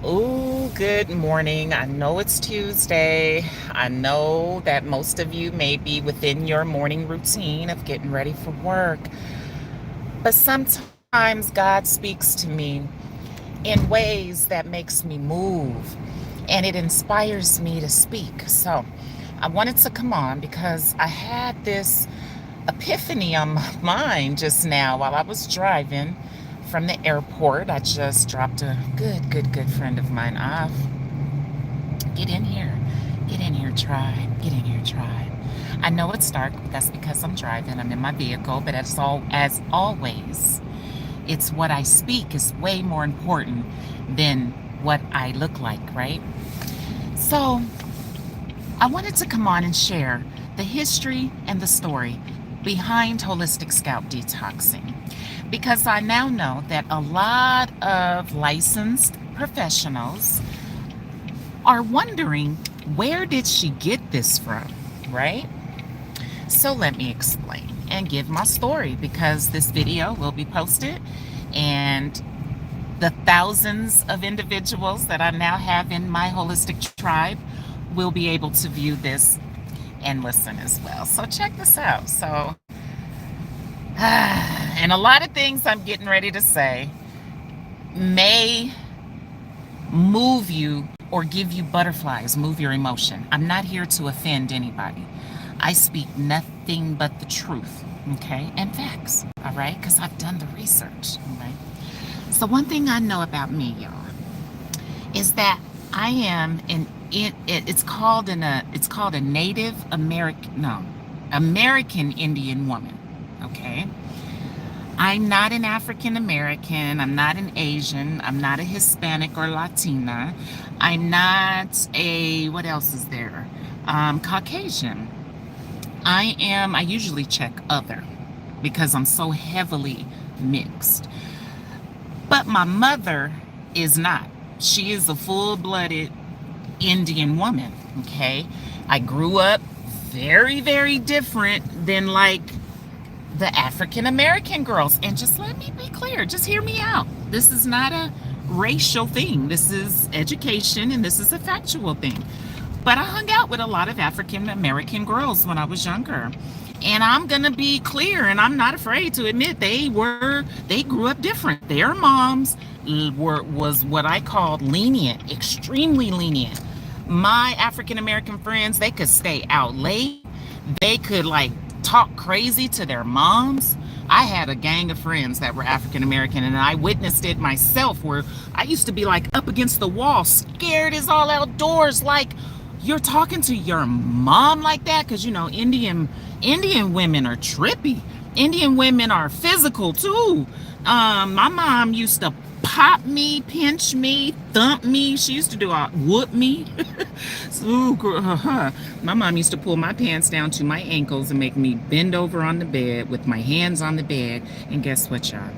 Oh, good morning. I know it's Tuesday. I know that most of you may be within your morning routine of getting ready for work. But sometimes God speaks to me in ways that makes me move and it inspires me to speak. So, I wanted to come on because I had this epiphany on my mind just now while I was driving from the airport. I just dropped a good friend of mine off. Get in here. Get in here, tribe. Get in here, tribe. I know it's dark, but that's because I'm driving. I'm in my vehicle, but as always, it's what I speak is way more important than what I look like, right? So, I wanted to come on and share the history and the story behind holistic scalp detoxing because I now know that a lot of licensed professionals are wondering, where did she get this from, right? So let me explain and give my story because this video will be posted and the thousands of individuals that I now have in my holistic tribe will be able to view this and listen as well. So check this out. So, and a lot of things I'm getting ready to say may move you or give you butterflies, move your emotion. I'm not here to offend anybody. I speak nothing but the truth, okay, and facts, all right, because I've done the research, all right. So one thing I know about me, y'all, is that I am it's called a Native American, no, American Indian woman, okay. I'm not an African American. I'm not an Asian. I'm not a Hispanic or Latina. I'm not a, what else is there? Caucasian. I usually check other because I'm so heavily mixed. But my mother is not. She is a full-blooded Indian woman, okay? I grew up very different than like the African American girls. And just let me be clear, just hear me out. This is not a racial thing. This is education and this is a factual thing. But I hung out with a lot of African American girls when I was younger. And I'm going to be clear, and I'm not afraid to admit they grew up different. Their moms was what I called lenient, extremely lenient. My African American friends, they could stay out late. They could like talk crazy to their moms. I had a gang of friends that were African American, and I witnessed it myself where I used to be like up against the wall, scared as all outdoors, like, you're talking to your mom like that? Because you know, Indian women are trippy. Indian women are physical too. My mom used to pop me, pinch me, thump me. She used to do a whoop me. So, my mom used to pull my pants down to my ankles and make me bend over on the bed with my hands on the bed. And guess what, y'all?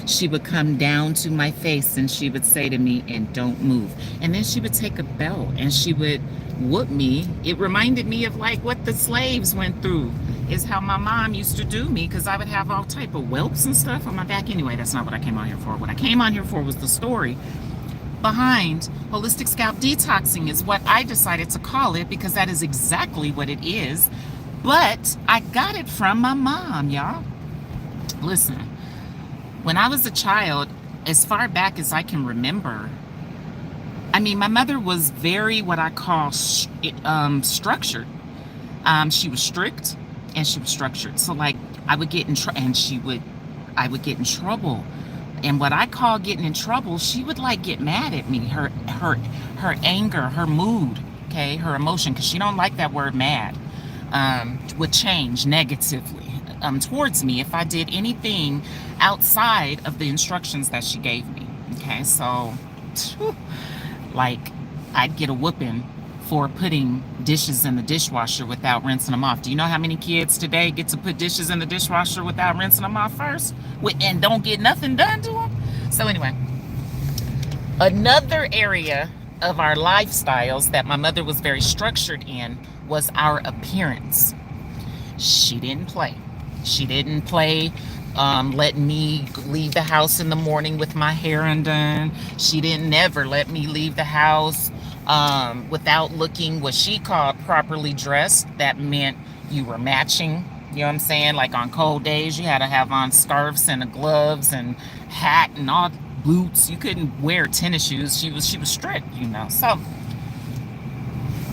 She would come down to my face and she would say to me, and don't move. And then she would take a belt and she would whoop me. It reminded me of like what the slaves went through, is how my mom used to do me, because I would have all type of whelps and stuff on my back. Anyway, that's not what I came on here for. What I came on here for was the story behind holistic scalp detoxing, is what I decided to call it, because that is exactly what it is. But I got it from my mom, y'all. Listen, when I was a child, as far back as I can remember, I mean, my mother was very what I call structured. She was strict and she was structured. So like I would get in trouble and I would get in trouble. And what I call getting in trouble, she would like get mad at me. Her anger, her mood, okay, her emotion, because she don't like that word mad, would change negatively towards me if I did anything outside of the instructions that she gave me. Okay, so like I'd get a whooping for putting dishes in the dishwasher without rinsing them off. Do you know how many kids today get to put dishes in the dishwasher without rinsing them off first and don't get nothing done to them? So anyway, another area of our lifestyles that my mother was very structured in was our appearance. She didn't play. She didn't play letting me leave the house in the morning with my hair undone. She didn't never let me leave the house without looking what she called properly dressed. That meant you were matching. You know what I'm saying? Like on cold days, you had to have on scarves and gloves and hat and all boots. You couldn't wear tennis shoes. She was strict, you know. So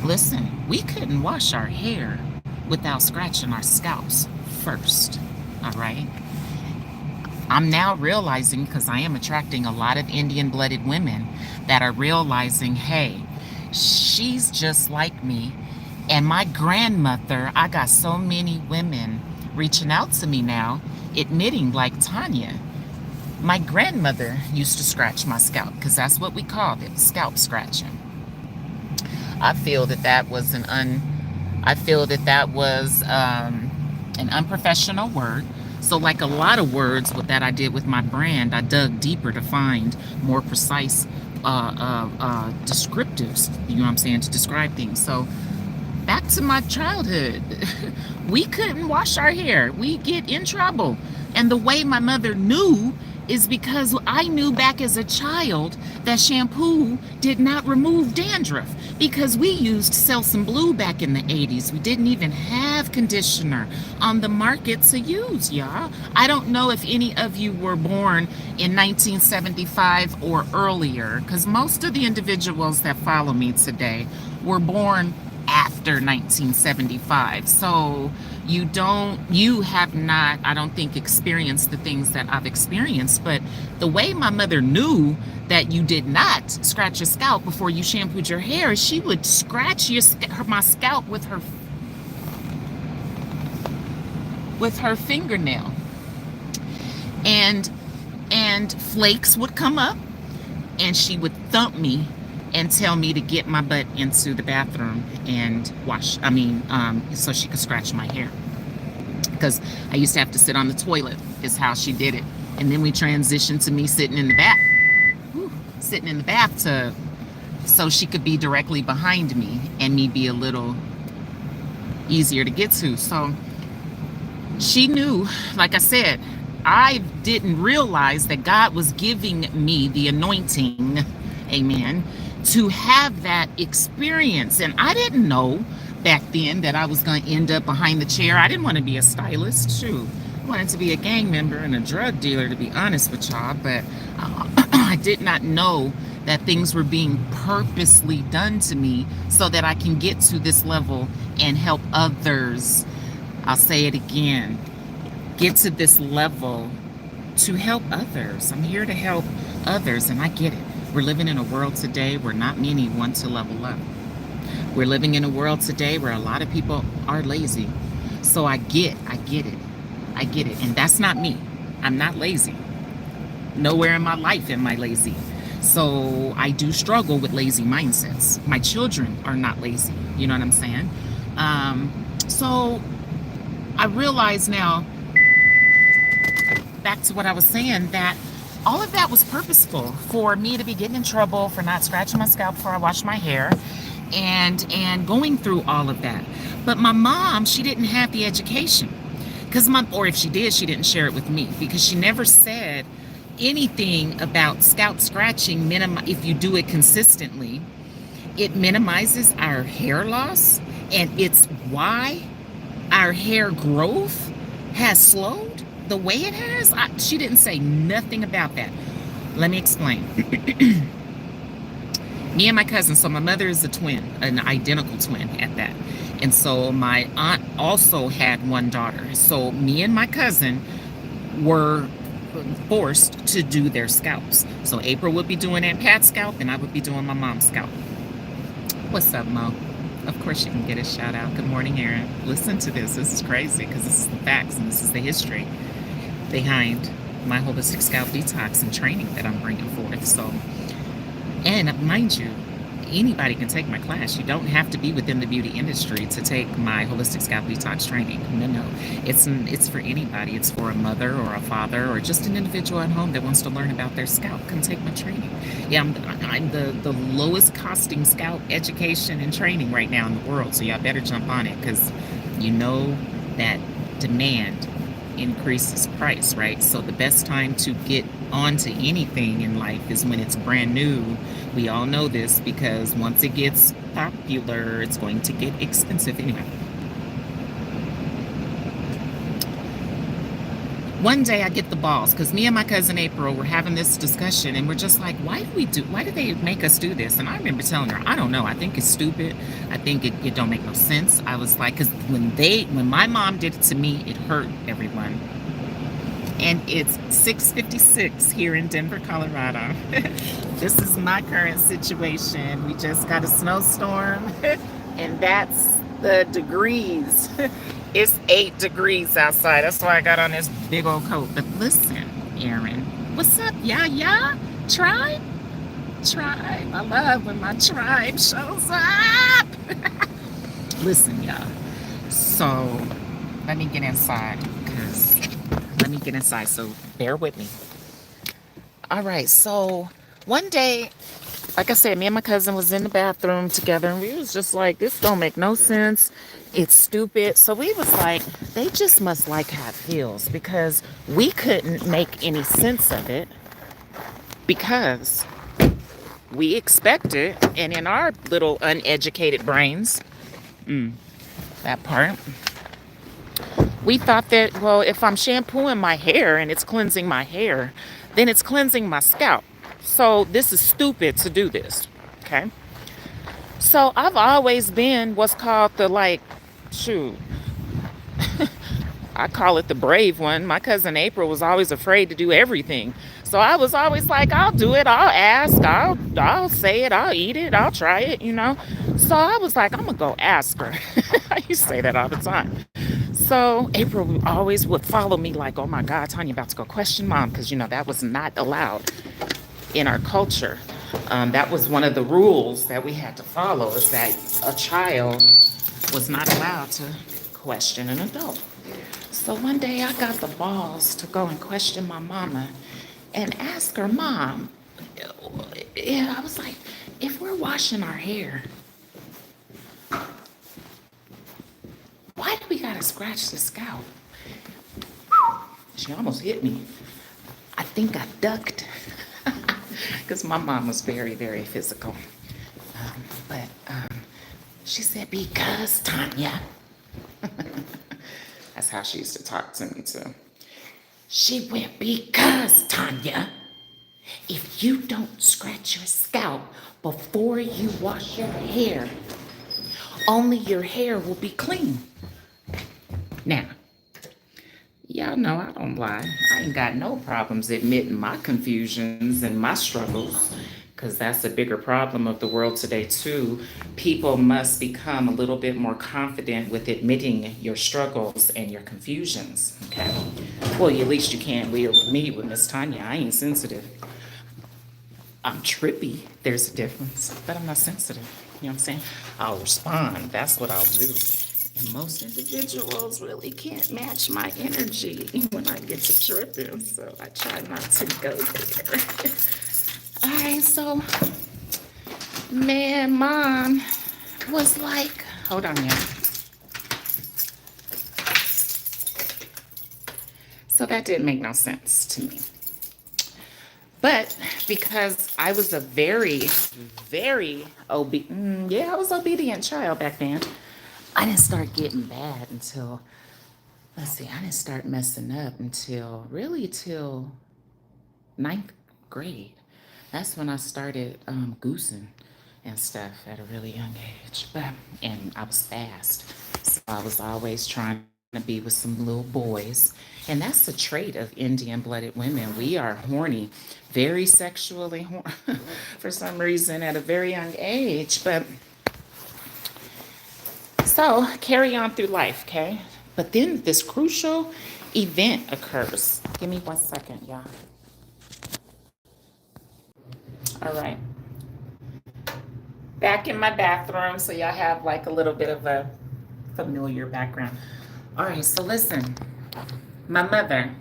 listen, we couldn't wash our hair without scratching our scalps first. All right. I'm now realizing, because I am attracting a lot of Indian-blooded women that are realizing, hey, she's just like me. And my grandmother, I got so many women reaching out to me now, admitting, like Tanya, my grandmother used to scratch my scalp, because that's what we called it, scalp scratching. I feel that that was an unprofessional word. So like a lot of words that I did with my brand, I dug deeper to find more precise descriptives, you know what I'm saying, to describe things. So back to my childhood. We couldn't wash our hair. We get in trouble. And the way my mother knew is because I knew back as a child that shampoo did not remove dandruff, because we used Selsun Blue back in the 80s. We didn't even have conditioner on the market to use, y'all. I don't know if any of you were born in 1975 or earlier, because most of the individuals that follow me today were born after 1975. So you have not, I don't think, experienced the things that I've experienced. But the way my mother knew that you did not scratch your scalp before you shampooed your hair is she would scratch my scalp with her fingernail, and flakes would come up, and she would thump me and tell me to get my butt into the bathroom and so she could scratch my hair. Because I used to have to sit on the toilet, is how she did it. And then we transitioned to me sitting in the bathtub, so she could be directly behind me and me be a little easier to get to. So she knew, like I said, I didn't realize that God was giving me the anointing, amen, to have that experience. And I didn't know back then that I was going to end up behind the chair. I didn't want to be a stylist. Shoot, I wanted to be a gang member and a drug dealer, to be honest with y'all. But I did not know that things were being purposely done to me so that I can get to this level and help others. I'll say it again, get to this level to help others. I'm here to help others, and I get it. We're living in a world today where not many want to level up. We're living in a world today where a lot of people are lazy. So I get it. And that's not me. I'm not lazy. Nowhere in my life am I lazy. So I do struggle with lazy mindsets. My children are not lazy. You know what I'm saying? So I realize now, back to what I was saying, that all of that was purposeful for me to be getting in trouble for not scratching my scalp before I washed my hair, and going through all of that. But my mom, she didn't have the education, or if she did, she didn't share it with me, because she never said anything about scalp scratching. If you do it consistently, it minimizes our hair loss, and it's why our hair growth has slowed the way it has. She didn't say nothing about that. Let me explain. Me and my cousin, so my mother is a twin, an identical twin at that. And so my aunt also had one daughter. So me and my cousin were forced to do their scalps. So April would be doing Aunt Pat's scalp, and I would be doing my mom's scalp. What's up, Mo? Of course you can get a shout out. Good morning, Aaron. Listen to this. This is crazy, because this is the facts and this is the history behind my holistic scalp detox and training that I'm bringing forth. So, and mind you, anybody can take my class. You don't have to be within the beauty industry to take my holistic scalp detox training. No, it's for anybody. It's for a mother or a father or just an individual at home that wants to learn about their scalp. Come take my training. Yeah, I'm the lowest costing scalp education and training right now in the world. So y'all better jump on it, because you know that demand increases price, right? So the best time to get onto anything in life is when it's brand new. We all know this because once it gets popular, it's going to get expensive anyway. One day I get the balls because me and my cousin April were having this discussion and we're just like, why do they make us do this? And I remember telling her, I don't know. I think it's stupid. I think it don't make no sense. I was like, because when my mom did it to me, it hurt everyone. And it's 6:56 here in Denver, Colorado. This is my current situation. We just got a snowstorm and that's the degrees. It's 8 degrees outside. That's why I got on this big old coat. But listen, Aaron, what's up, yeah? Tribe? Tribe. I love when my tribe shows up. Listen, y'all. So let me get inside so bear with me. All right, so one day, like I said, me and my cousin was in the bathroom together and we was just like, this don't make no sense. It's stupid. So we was like, they just must like have heels because we couldn't make any sense of it because we expected, and in our little uneducated brains, that part, we thought that, well, if I'm shampooing my hair and it's cleansing my hair, then it's cleansing my scalp. So this is stupid to do this, okay? So I've always been what's called the shoot, I call it the brave one. My cousin April was always afraid to do everything. So I was always like, I'll do it, I'll ask, I'll say it, I'll eat it, I'll try it, you know? So I was like, I'm gonna go ask her. I used to say that all the time. So April always would follow me like, oh my God, Tanya about to go question mom, because you know that was not allowed in our culture. That was one of the rules that we had to follow, is that a child was not allowed to question an adult. So one day I got the balls to go and question my mama and ask her, Mom, yeah, I was like, if we're washing our hair, why do we gotta scratch the scalp? She almost hit me. I think I ducked because my mom was very, very physical. But she said, because Tanya. That's how she used to talk to me too. She went, because Tanya, if you don't scratch your scalp before you wash your hair, only your hair will be clean. Now, y'all know I don't lie. I ain't got no problems admitting my confusions and my struggles, because that's a bigger problem of the world today too. People must become a little bit more confident with admitting your struggles and your confusions, okay? Well, at least you can't with me, with Miss Tanya. I ain't sensitive. I'm trippy. There's a difference, but I'm not sensitive. You know what I'm saying? I'll respond. That's what I'll do. And most individuals really can't match my energy when I get to tripping, so I try not to go there. All right, so, man, Mom was like, hold on, yeah. So that didn't make no sense to me. But because I was a very, very I was obedient child back then. I didn't start getting bad until, I didn't start messing up until till ninth grade. That's when I started goosing and stuff at a really young age. And I was fast. So I was always trying to be with some little boys. And that's the trait of Indian-blooded women. We are horny, very sexually horny for some reason at a very young age. But so carry on through life, okay? But then this crucial event occurs. Give me 1 second, y'all. All right. Back in my bathroom, so y'all have like a little bit of a familiar background. All right, so listen. My mother,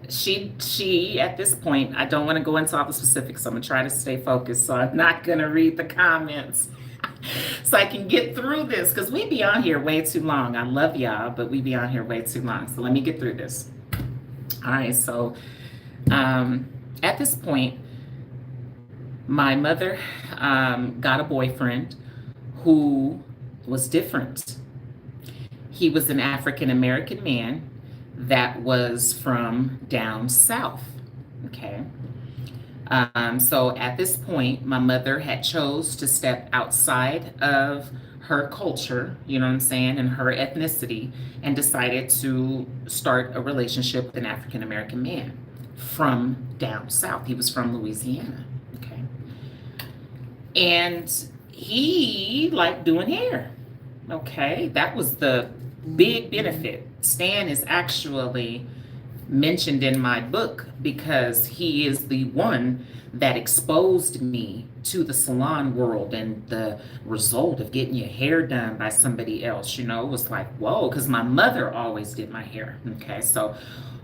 she at this point, I don't want to go into all the specifics. So I'm gonna try to stay focused. So I'm not gonna read the comments. So I can get through this because we be on here way too long. I love y'all, but we be on here way too long. So let me get through this. All right, so at this point, my mother got a boyfriend who was different. He was an African American man that was from down south. Okay. So at this point, my mother had chose to step outside of her culture, you know what I'm saying, and her ethnicity, and decided to start a relationship with an African American man from down south. He was from Louisiana. Okay. And he liked doing hair. Okay. That was the big benefit. Stan is actually mentioned in my book because he is the one that exposed me to the salon world, and the result of getting your hair done by somebody else, you know, was like, whoa, because my mother always did my hair. Okay, so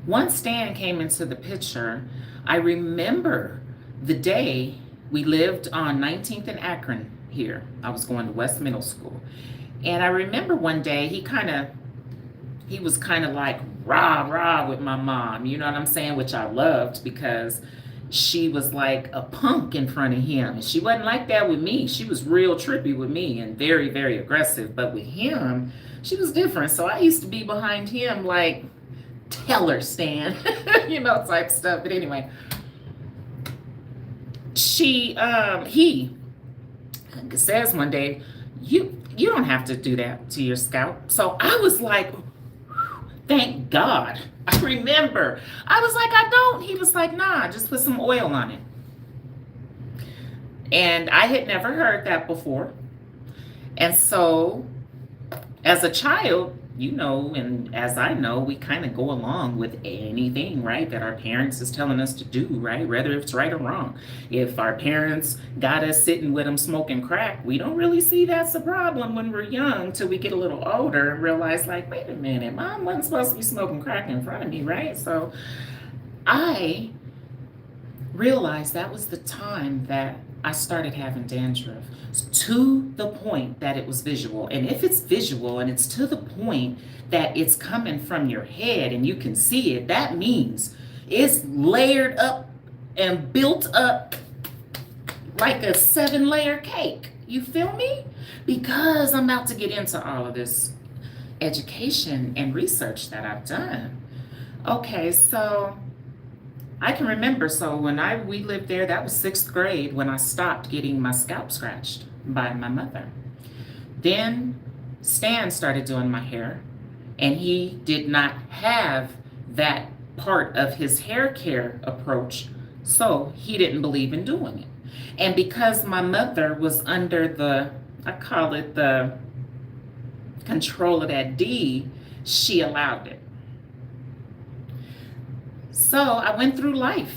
once Stan came into the picture, I remember the day we lived on 19th and Akron here. I was going to West Middle School, and I remember one day he was kind of like rah rah with my mom, you know what I'm saying, which I loved because she was like a punk in front of him. And she wasn't like that with me. She was real trippy with me and very, very aggressive. But with him, she was different. So I used to be behind him like, tell her, Stan, you know, type stuff. But anyway, he says one day, you don't have to do that to your scalp. So I was like, thank God. I remember. I was like, I don't. He was like, nah, just put some oil on it. And I had never heard that before. And so as a child, you know, and as I know, we kind of go along with anything, right, that our parents is telling us to do, right, whether it's right or wrong. If our parents got us sitting with them smoking crack, we don't really see that's a problem when we're young till we get a little older and realize, like, wait a minute, mom wasn't supposed to be smoking crack in front of me, right? So I realized that was the time that I started having dandruff, to the point that it was visual. And if it's visual and it's to the point that it's coming from your head and you can see it, that means it's layered up and built up like a 7-layer cake. You feel me? Because I'm about to get into all of this education and research that I've done. Okay, so I can remember, so when we lived there, that was 6th grade when I stopped getting my scalp scratched by my mother. Then Stan started doing my hair, and he did not have that part of his hair care approach, so he didn't believe in doing it. And because my mother was under the, I call it the control of that D, she allowed it. So I went through life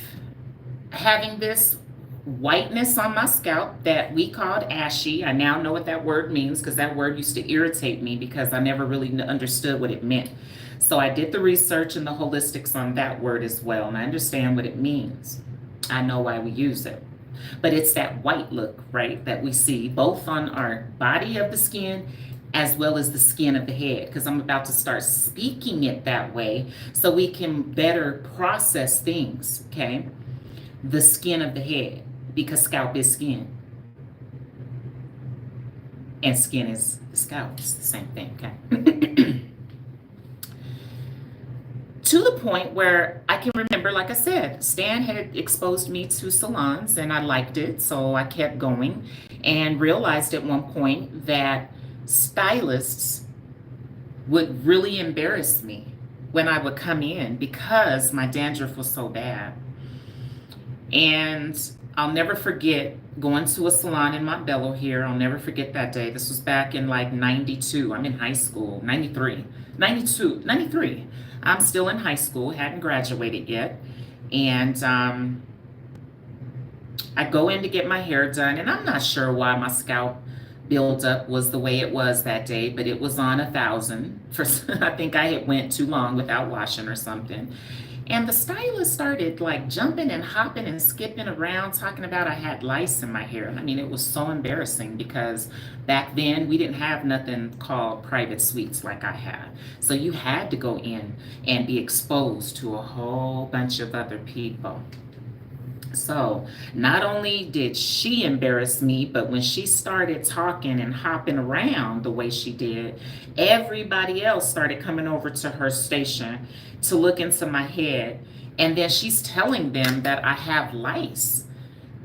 having this whiteness on my scalp that we called ashy. I now know what that word means because that word used to irritate me because I never really understood what it meant. So I did the research and the holistics on that word as well, and I understand what it means. I know why we use it. But it's that white look, right, that we see both on our body of the skin as well as the skin of the head, because I'm about to start speaking it that way so we can better process things, okay? The skin of the head, because scalp is skin. And skin is scalp, it's the same thing, okay? To the point where I can remember, like I said, Stan had exposed me to salons and I liked it, so I kept going and realized at one point that stylists would really embarrass me when I would come in because my dandruff was so bad. And I'll never forget going to a salon in Montbello here. I'll never forget that day. This was back in like 92. I'm in high school, 93. I'm still in high school, hadn't graduated yet. And I go in to get my hair done, and I'm not sure why my scalp buildup was the way it was that day, but it was on 1,000. I think I had went too long without washing or something. And the stylist started like jumping and hopping and skipping around, talking about I had lice in my hair. I mean, it was so embarrassing because back then we didn't have nothing called private suites like I have. So you had to go in and be exposed to a whole bunch of other people. So not only did she embarrass me, but when she started talking and hopping around the way she did, everybody else started coming over to her station to look into my head. And then she's telling them that I have lice.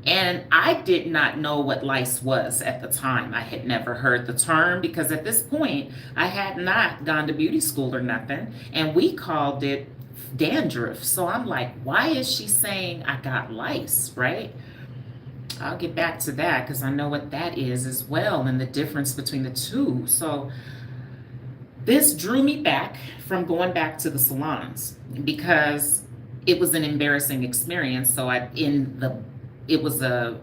And I did not know what lice was at the time. I had never heard the term because at this point I had not gone to beauty school or nothing. And we called it dandruff. So I'm like, why is she saying I got lice, right? I'll get back to that because I know what that is as well and the difference between the two. So this drew me back from going back to the salons because it was an embarrassing experience. So it was I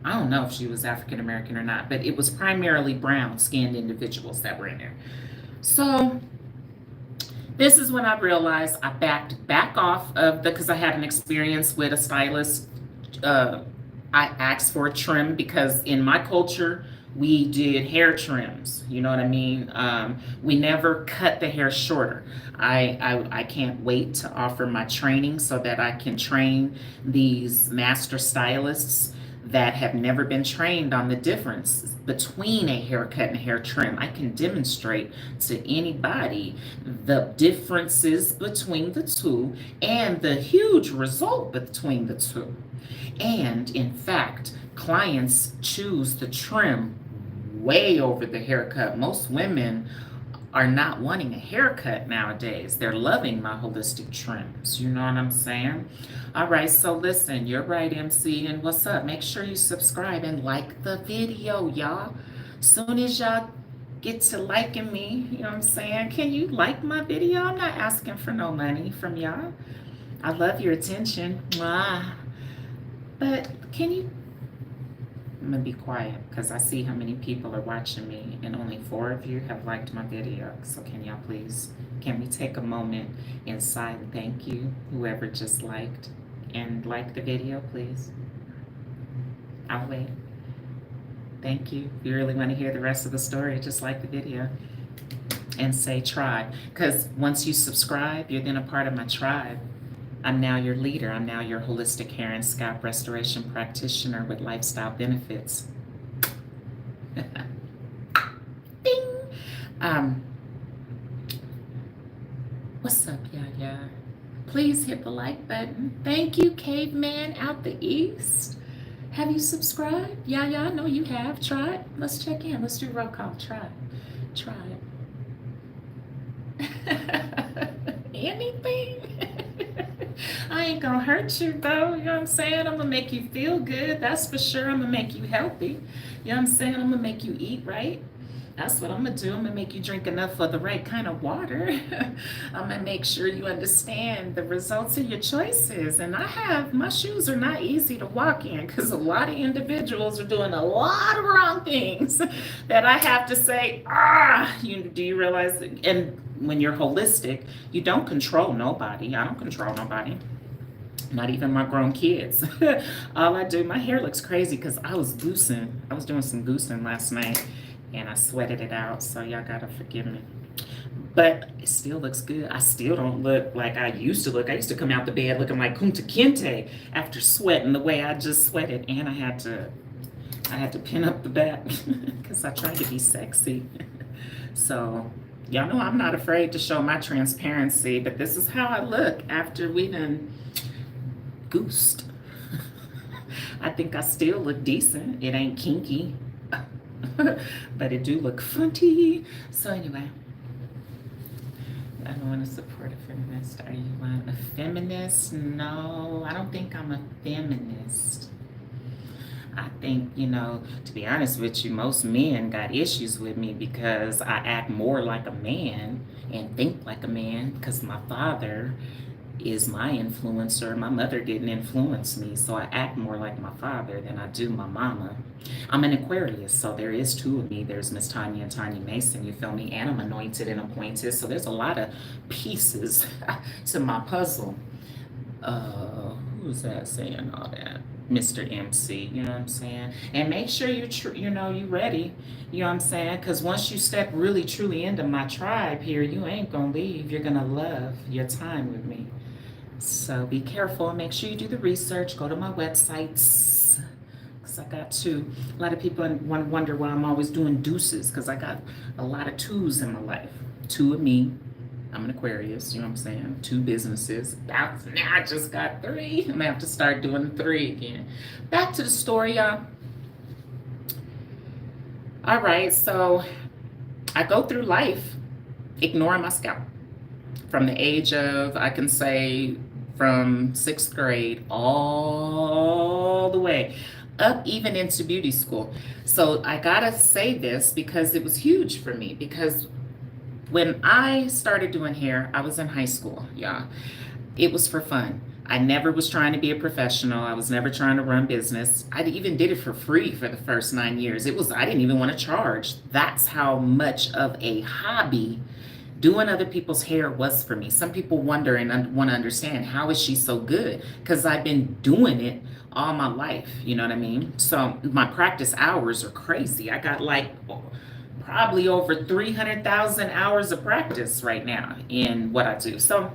don't know if she was African American or not, but it was primarily brown skinned individuals that were in there. So this is when I realized I backed back off of because I had an experience with a stylist. I asked for a trim because in my culture, we did hair trims. You know what I mean? We never cut the hair shorter. I can't wait to offer my training so that I can train these master stylists that have never been trained on the difference between a haircut and hair trim. I can demonstrate to anybody the differences between the two and the huge result between the two. And in fact, clients choose the trim way over the haircut. Most women are not wanting a haircut nowadays. They're loving my holistic trims. You know what I'm saying? All right, so listen, you're right, MC, and what's up? Make sure you subscribe and like the video, y'all. Soon as y'all get to liking me, you know what I'm saying? Can you like my video? I'm not asking for no money from y'all. I love your attention. Mwah. But can you I'm gonna be quiet because I see how many people are watching me and only 4 of you have liked my video. So can we take a moment and silent thank you, whoever just liked and liked the video, please? I'll wait. Thank you. If you really want to hear the rest of the story, just like the video and say tribe. Because once you subscribe, you're then a part of my tribe. I'm now your leader. I'm now your holistic hair and scalp restoration practitioner with lifestyle benefits. Ding! What's up, Yaya? Please hit the like button. Thank you, caveman out the east. Have you subscribed? Yaya, I know you have. Try it. Let's check in. Let's do roll call. Try it. Anything? I ain't gonna hurt you though, you know what I'm saying? I'm gonna make you feel good, that's for sure. I'm gonna make you healthy, you know what I'm saying? I'm gonna make you eat right. That's what I'm gonna do. I'm gonna make you drink enough of the right kind of water. I'm gonna make sure you understand the results of your choices. And my shoes are not easy to walk in because a lot of individuals are doing a lot of wrong things that I have to say, do you realize? And when you're holistic, you don't control nobody. I don't control nobody. Not even my grown kids. All I do, my hair looks crazy because I was goosing. I was doing some goosing last night and I sweated it out. So y'all gotta forgive me. But it still looks good. I still don't look like I used to look. I used to come out the bed looking like Kunta Kinte after sweating the way I just sweated. And I had to pin up the back because I tried to be sexy. So y'all know I'm not afraid to show my transparency, but this is how I look after we done goosed. I think I still look decent. It ain't kinky, but it do look funny. So anyway, I don't want to support a feminist. Are you a feminist? No, I don't think I'm a feminist. I think, to be honest with you, most men got issues with me because I act more like a man and think like a man because my father is my influencer. My mother didn't influence me, so I act more like my father than I do my mama. I'm an Aquarius, so there is 2 of me. There's Miss Tanya and Tanya Mason, you feel me? And I'm anointed and appointed, so there's a lot of pieces to my puzzle. Who's that saying all that? Mr. MC, you know what I'm saying? And make sure you ready, you know what I'm saying? Because once you step really truly into my tribe here, you ain't gonna leave. You're gonna love your time with me. So be careful and make sure you do the research. Go to my websites. Because I got two. A lot of people wonder why I'm always doing deuces, because I got a lot of twos in my life. Two of me. I'm an Aquarius, you know what I'm saying? Two businesses. Now I just got three. I'm gonna have to start doing three again. Back to the story, y'all. All right, so I go through life ignoring my scalp. From the age of, I can say, from 6th grade all the way up even into beauty school. So I gotta say this because it was huge for me, because when I started doing hair, I was in high school, y'all. It was for fun. I never was trying to be a professional. I was never trying to run business. I even did it for free for the first 9 years. I didn't even want to charge. That's how much of a hobby doing other people's hair was for me. Some people wonder and want to understand, how is she so good? Because I've been doing it all my life, you know what I mean? So my practice hours are crazy. I got like probably over 300,000 hours of practice right now in what I do. So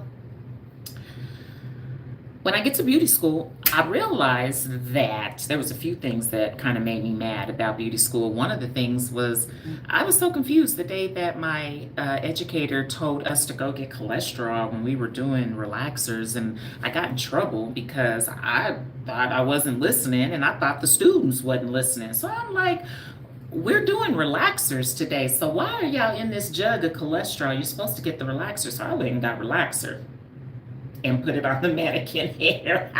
when I get to beauty school, I realized that there was a few things that kind of made me mad about beauty school. One of the things was I was so confused the day that my educator told us to go get cholesterol when we were doing relaxers, and I got in trouble because I thought I wasn't listening, and I thought the students wasn't listening. So I'm like, we're doing relaxers today, so why are y'all in this jug of cholesterol? You're supposed to get the relaxer. So I went and got relaxer and put it on the mannequin hair.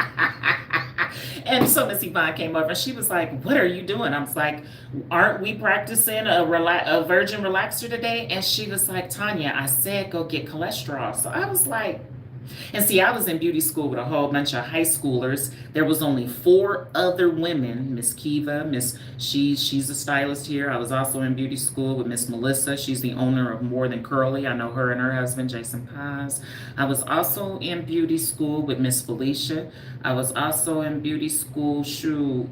And so Miss Yvonne came over and she was like, what are you doing? I was like, aren't we practicing a virgin relaxer today? And she was like, Tanya, I said go get cholesterol. So I was like, and see, I was in beauty school with a whole bunch of high schoolers. There was only 4 other women. Miss Kiva, she's a stylist here. I was also in beauty school with Miss Melissa. She's the owner of More Than Curly. I know her and her husband, Jason Paz. I was also in beauty school with Miss Felicia. I was also in beauty school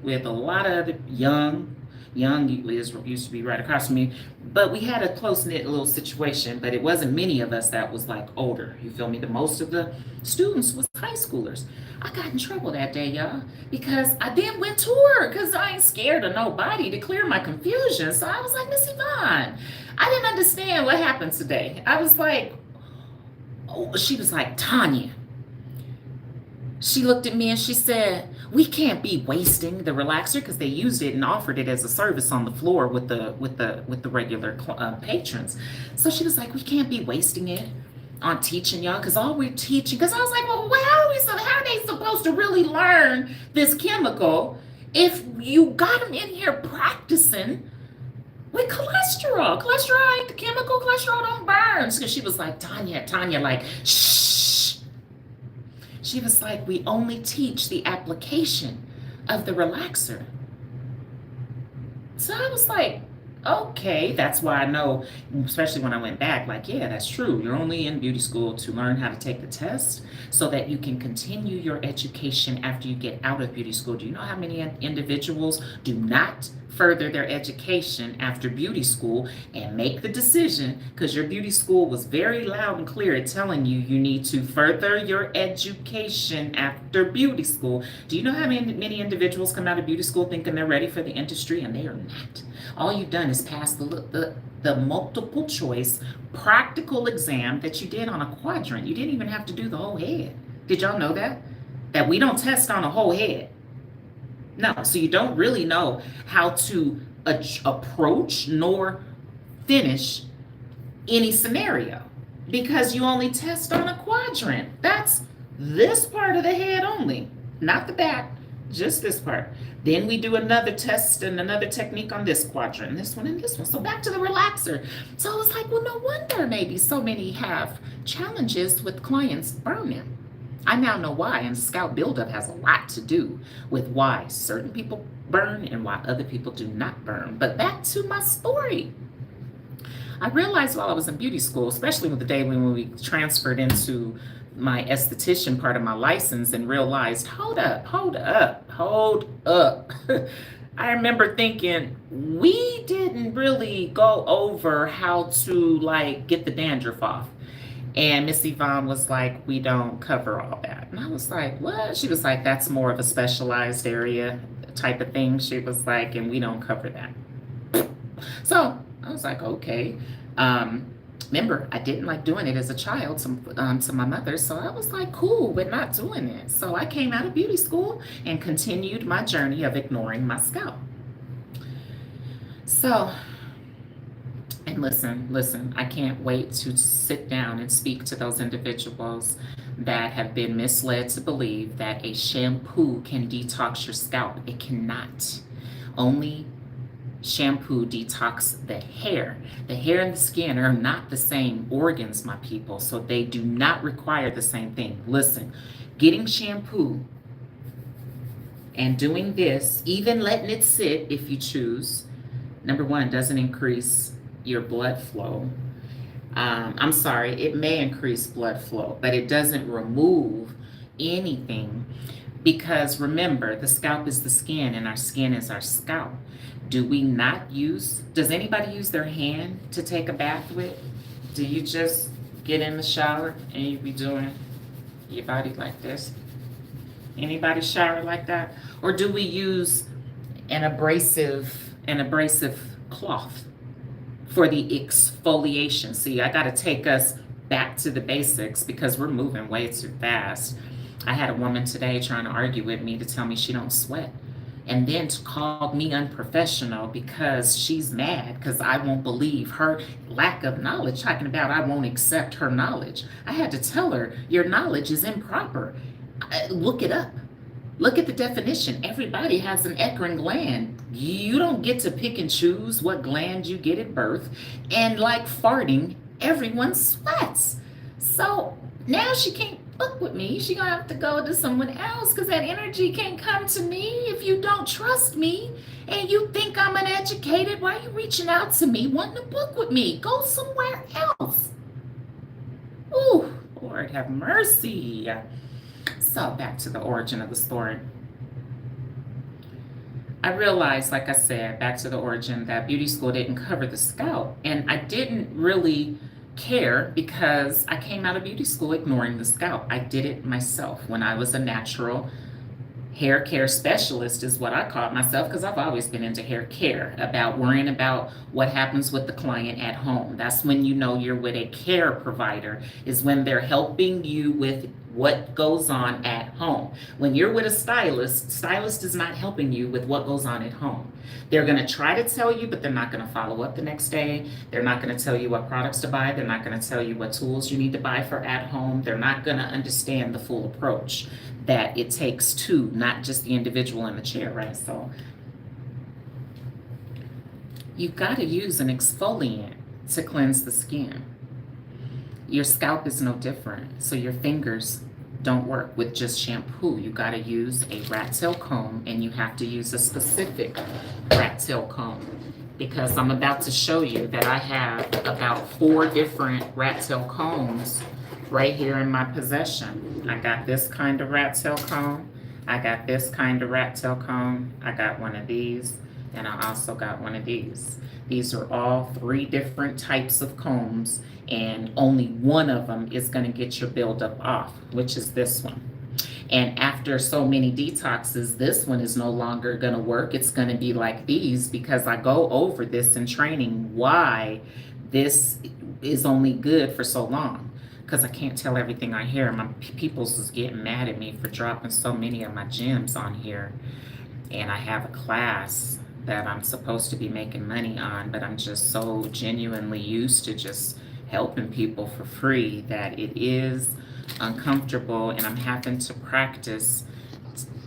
with a lot of other young Liz used to be right across from me, but we had a close-knit little situation, but it wasn't many of us that was like older, you feel me? The most of the students was high schoolers. I got in trouble that day, y'all, because I then went to her, because I ain't scared of nobody, to clear my confusion. So I was like, Miss Yvonne, I didn't understand what happened today. I was like, oh, she was like, Tanya. She looked at me and she said, we can't be wasting the relaxer, because they used it and offered it as a service on the floor with the regular patrons. So she was like, we can't be wasting it on teaching y'all, because all we're teaching, because I was like, well, how are they supposed to really learn this chemical if you got them in here practicing with cholesterol? Cholesterol ain't the chemical. Cholesterol don't burn. So she was like, Tanya, like, shh. She was like, we only teach the application of the relaxer. So I was like, okay, that's why I know, especially when I went back, like, yeah, that's true. You're only in beauty school to learn how to take the test so that you can continue your education after you get out of beauty school. Do you know how many individuals do not further their education after beauty school and make the decision, because your beauty school was very loud and clear at telling you you need to further your education after beauty school? Do you know how many individuals come out of beauty school thinking they're ready for the industry, and they are not? All you've done is pass the multiple choice practical exam that you did on a quadrant. You didn't even have to do the whole head. Did y'all know that? That we don't test on a whole head. No, so you don't really know how to approach nor finish any scenario, because you only test on a quadrant. That's this part of the head only, not the back, just this part. Then we do another test and another technique on this quadrant, this one and this one. So back to the relaxer. So I was like, well, no wonder maybe so many have challenges with clients burning. I now know why, and scalp buildup has a lot to do with why certain people burn and why other people do not burn. But back to my story. I realized while I was in beauty school, especially with the day when we transferred into my esthetician part of my license and realized, hold up, hold up, hold up. I remember thinking, we didn't really go over how to like get the dandruff off. And Miss Yvonne was like, we don't cover all that. And I was like, what? She was like, that's more of a specialized area type of thing. She was like, and we don't cover that. So I was like, okay. Remember, I didn't like doing it as a child to my mother. So I was like, cool with not doing it. So I came out of beauty school and continued my journey of ignoring my scalp. So, and listen, I can't wait to sit down and speak to those individuals that have been misled to believe that a shampoo can detox your scalp. It cannot. Only shampoo detox the hair. The hair and the skin are not the same organs, my people, so they do not require the same thing. Listen, getting shampoo and doing this, even letting it sit if you choose, number one, doesn't increase your blood flow. I'm sorry, it may increase blood flow, but it doesn't remove anything, because remember, the scalp is the skin and our skin is our scalp. Does anybody use their hand to take a bath with? Do you just get in the shower and you be doing your body like this? Anybody shower like that? Or do we use an abrasive cloth for the exfoliation? See, I got to take us back to the basics because we're moving way too fast. I had a woman today trying to argue with me to tell me she don't sweat, and then to call me unprofessional because she's mad because I won't believe her lack of knowledge, talking about I won't accept her knowledge. I had to tell her, your knowledge is improper. Look it up. Look at the definition. Everybody has an eccrine gland. You don't get to pick and choose what gland you get at birth. And like farting, everyone sweats. So now she can't book with me. She gonna have to go to someone else because that energy can't come to me. If you don't trust me and you think I'm uneducated, why are you reaching out to me wanting to book with me? Go somewhere else. Ooh, Lord have mercy. So back to the origin of the story. I realized, like I said, back to the origin, that beauty school didn't cover the scalp. And I didn't really care because I came out of beauty school ignoring the scalp. I did it myself when I was a natural hair care specialist, is what I called myself, because I've always been into hair care, about worrying about what happens with the client at home. That's when you know you're with a care provider, is when they're helping you with what goes on at home. When you're with a stylist is not helping you with what goes on at home. They're going to try to tell you, but they're not going to follow up the next day. They're not going to tell you what products to buy. They're not going to tell you what tools you need to buy for at home. They're not going to understand the full approach that it takes to, not just the individual in the chair, right? So you've got to use an exfoliant to cleanse the skin. Your scalp is no different. So your fingers don't work with just shampoo. You got to use a rat tail comb, and you have to use a specific rat tail comb, because I'm about to show you that I have about 4 different rat tail combs right here in my possession. I got this kind of rat tail comb. I got this kind of rat tail comb. I got one of these, and I also got one of these. These are all 3 different types of combs, and only one of them is going to get your buildup off, which is this one. And after so many detoxes, this one is no longer going to work. It's going to be like these, because I go over this in training, why this is only good for so long. Because I can't tell everything I hear. My people's is getting mad at me for dropping so many of my gems on here. And I have a class that I'm supposed to be making money on, but I'm just so genuinely used to just helping people for free that it is uncomfortable, and I'm having to practice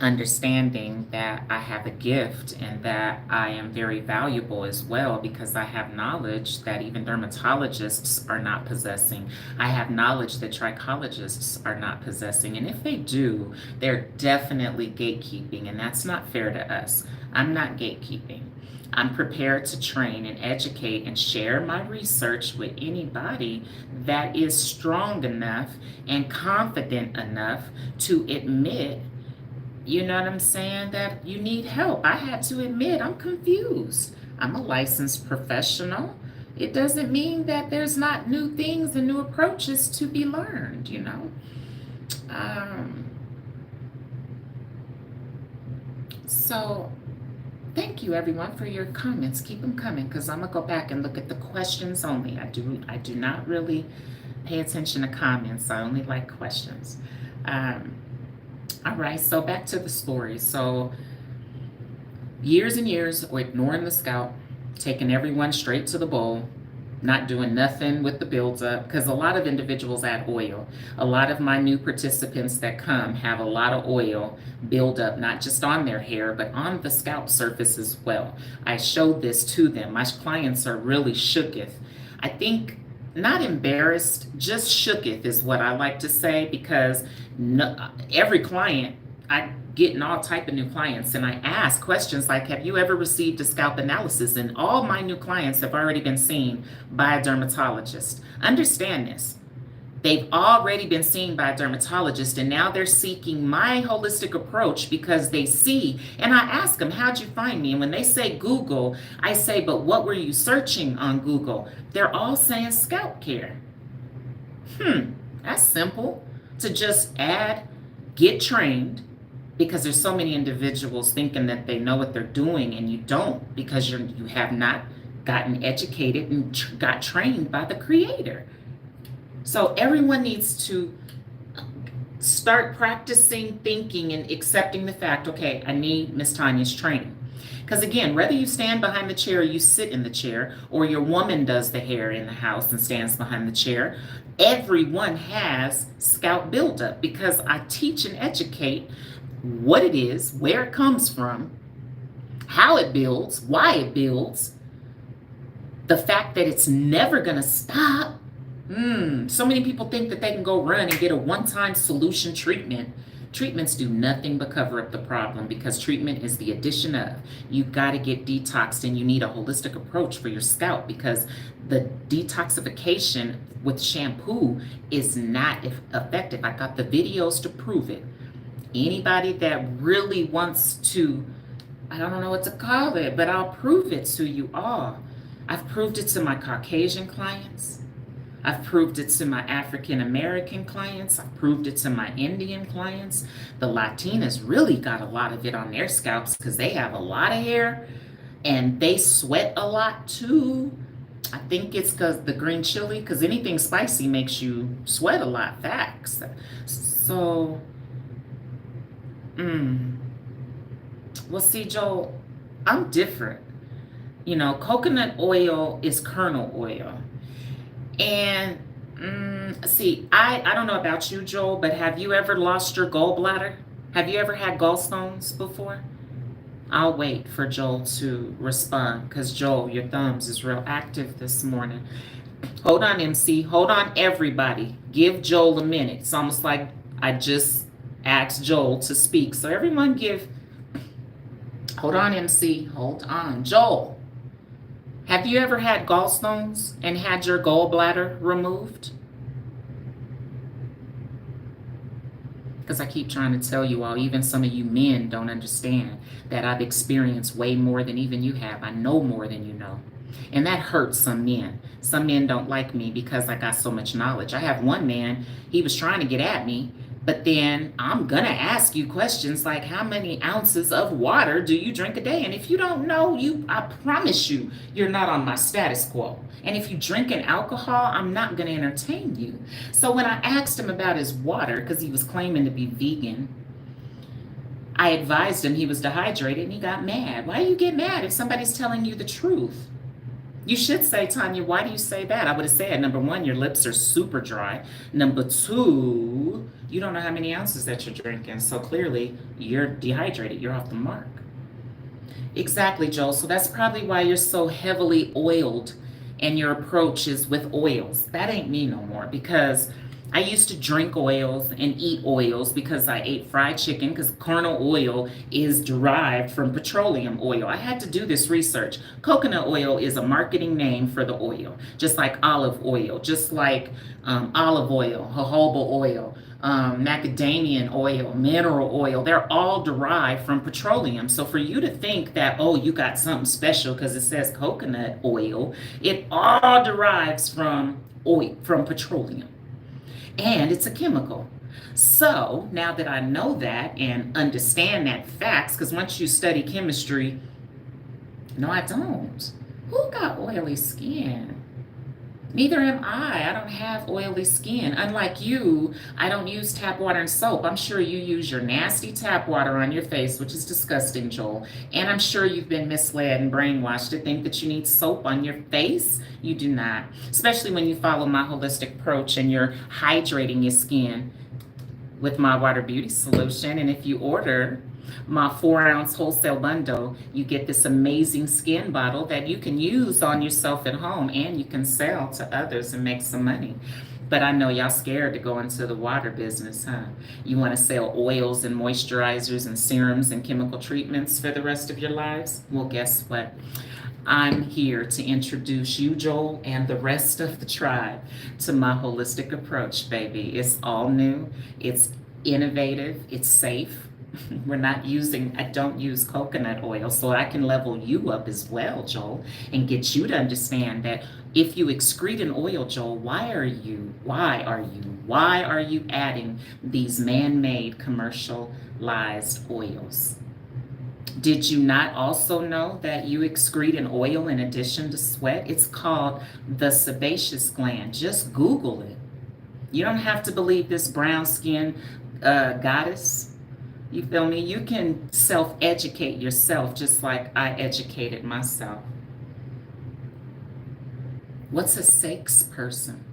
understanding that I have a gift and that I am very valuable as well, because I have knowledge that even dermatologists are not possessing. I have knowledge that trichologists are not possessing. And if they do, they're definitely gatekeeping, and that's not fair to us. I'm not gatekeeping. I'm prepared to train and educate and share my research with anybody that is strong enough and confident enough to admit, you know what I'm saying, that you need help. I had to admit I'm confused. I'm a licensed professional. It doesn't mean that there's not new things and new approaches to be learned, you know. So thank you everyone for your comments. Keep them coming, because I'm gonna go back and look at the questions only. I do not really pay attention to comments. I only like questions. All right, so back to the story. So years and years of ignoring the scalp, taking everyone straight to the bowl, not doing nothing with the build-up, because a lot of individuals add oil. A lot of my new participants that come have a lot of oil build up, not just on their hair, but on the scalp surface as well. I showed this to them. My clients are really shooketh. I think not embarrassed, just shooketh is what I like to say, because every client, I getting all type of new clients, and I ask questions like, have you ever received a scalp analysis? And all my new clients have already been seen by a dermatologist. Understand this. They've already been seen by a dermatologist, and now they're seeking my holistic approach because they see, and I ask them, how'd you find me? And when they say Google, I say, but what were you searching on Google? They're all saying scalp care. That's simple. To just add, get trained, because there's so many individuals thinking that they know what they're doing, and you don't, because you have not gotten educated and got trained by the creator. So everyone needs to start practicing thinking and accepting the fact, okay, I need Miss Tanya's training. Because again, whether you stand behind the chair or you sit in the chair, or your woman does the hair in the house and stands behind the chair, everyone has scalp buildup, because I teach and educate what it is, where it comes from, how it builds, why it builds, the fact that it's never going to stop. So many people think that they can go run and get a one-time solution treatment. Treatments do nothing but cover up the problem, because treatment is the addition of. You've got to get detoxed, and you need a holistic approach for your scalp, because the detoxification with shampoo is not effective. I got the videos to prove it. Anybody that really wants to, I don't know what to call it, but I'll prove it to you all. I've proved it to my Caucasian clients. I've proved it to my African American clients. I've proved it to my Indian clients. The Latinas really got a lot of it on their scalps, because they have a lot of hair and they sweat a lot too. I think it's because the green chili, because anything spicy makes you sweat a lot. Facts. So, well, see, Joel, I'm different. You know, coconut oil is kernel oil. And see, I don't know about you, Joel, but have you ever lost your gallbladder? Have you ever had gallstones before? I'll wait for Joel to respond, because Joel, your thumbs is real active this morning. Hold on, MC. Hold on, everybody. Give Joel a minute. It's almost like I just asked Joel to speak. So everyone give, hold on, MC. Hold on. Joel, have you ever had gallstones and had your gallbladder removed? Because I keep trying to tell you all, even some of you men don't understand that I've experienced way more than even you have. I know more than you know. And that hurts some men. Some men don't like me because I got so much knowledge. I have one man, he was trying to get at me, but then I'm going to ask you questions like, how many ounces of water do you drink a day? And if you don't know, I promise you, you're not on my status quo. And if you drink an alcohol, I'm not going to entertain you. So when I asked him about his water, because he was claiming to be vegan, I advised him he was dehydrated, and he got mad. Why do you get mad if somebody's telling you the truth? You should say, Tanya, why do you say that? I would have said, number one, your lips are super dry. Number two, you don't know how many ounces that you're drinking. So clearly, you're dehydrated. You're off the mark. Exactly, Joel. So that's probably why you're so heavily oiled and your approach is with oils. That ain't me no more because I used to drink oils and eat oils because I ate fried chicken because kernel oil is derived from petroleum oil. I had to do this research. Coconut oil is a marketing name for the oil, just like olive oil, just like olive oil, jojoba oil, macadamia oil, mineral oil. They're all derived from petroleum. So for you to think that, oh, you got something special because it says coconut oil, it all derives from oil, from petroleum. And it's a chemical. So now that I know that and understand that facts, because once you study chemistry, no, I don't. Who got oily skin? Neither am I. I don't have oily skin. Unlike you, I don't use tap water and soap. I'm sure you use your nasty tap water on your face, which is disgusting, Joel. And I'm sure you've been misled and brainwashed to think that you need soap on your face. You do not, especially when you follow my holistic approach and you're hydrating your skin with MYWater Beauty Solution. And if you order my 4-ounce wholesale bundle, you get this amazing skin bottle that you can use on yourself at home and you can sell to others and make some money. But I know y'all scared to go into the water business, huh? You want to sell oils and moisturizers and serums and chemical treatments for the rest of your lives? Well, guess what? I'm here to introduce you, Joel, and the rest of the tribe to my holistic approach, baby. It's all new, it's innovative, it's safe. I don't use coconut oil, so I can level you up as well, Joel, and get you to understand that if you excrete an oil, Joel, why are you adding these man-made commercialized oils? Did you not also know that you excrete an oil in addition to sweat? It's called the sebaceous gland. Just Google it. You don't have to believe this brown skin goddess. You feel me? You can self-educate yourself just like I educated myself. What's a sex person?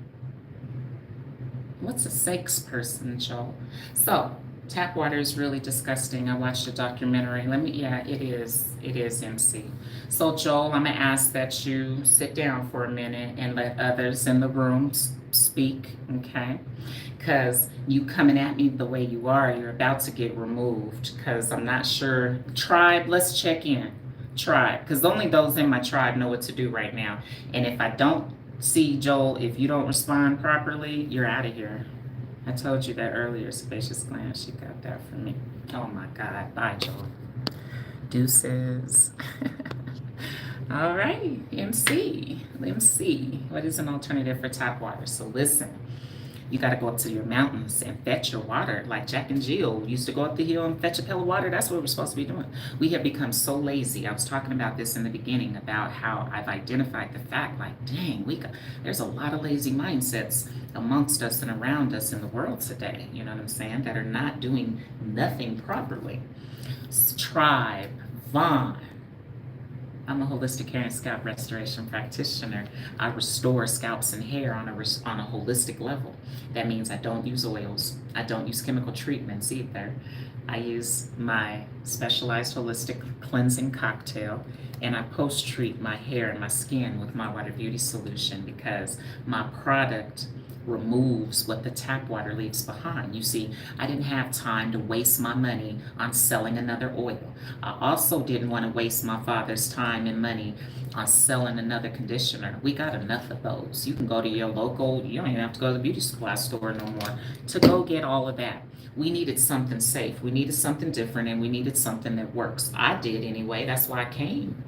What's a sex person, Joel? So, tap water is really disgusting. I watched a documentary. It is, MC. So, Joel, I'm going to ask that you sit down for a minute and let others in the room speak, okay? Because you coming at me the way you are, you're about to get removed because I'm not sure. Tribe, let's check in. Tribe, because only those in my tribe know what to do right now. And if I don't see, Joel, if you don't respond properly, you're out of here. I told you that earlier, spacious gland. She got that from me. Oh my God. Bye, Joel. Deuces. All right, MC. What is an alternative for tap water? So listen. You got to go up to your mountains and fetch your water. Like Jack and Jill used to go up the hill and fetch a pail of water. That's what we're supposed to be doing. We have become so lazy. I was talking about this in the beginning about how I've identified the fact, like, dang, there's a lot of lazy mindsets amongst us and around us in the world today. You know what I'm saying? That are not doing nothing properly. Tribe, Vaughn. I'm a holistic hair and scalp restoration practitioner. I restore scalps and hair on a holistic level. That means I don't use oils. I don't use chemical treatments either. I use my specialized holistic cleansing cocktail, and I post-treat my hair and my skin with MYWater Beauty Solution because my product removes what the tap water leaves behind. You see, I didn't have time to waste my money on selling another oil. I also didn't want to waste my father's time and money on selling another conditioner. We got enough of those. You can go to your local, you don't even have to go to the beauty supply store no more to go get all of that. We needed something safe. We needed something different, and we needed something that works. I did anyway. That's why I came.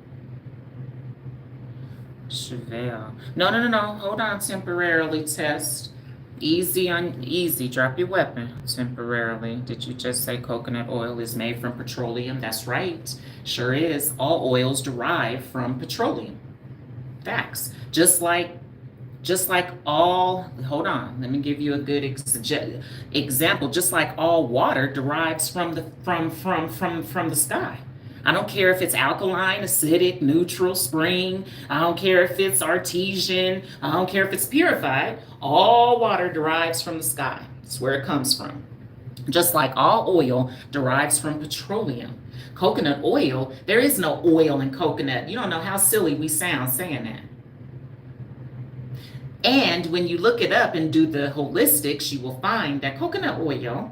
Chevelle. No. Hold on. Temporarily test. Easy. Drop your weapon. Temporarily. Did you just say coconut oil is made from petroleum? That's right. Sure is. All oils derive from petroleum. Facts. Just like all, hold on, let me give you a good example. Just like all water derives from the sky. I don't care if it's alkaline, acidic, neutral, spring. I don't care if it's artesian. I don't care if it's purified. All water derives from the sky. That's where it comes from. Just like all oil derives from petroleum. Coconut oil, there is no oil in coconut. You don't know how silly we sound saying that. And when you look it up and do the holistics, you will find that coconut oil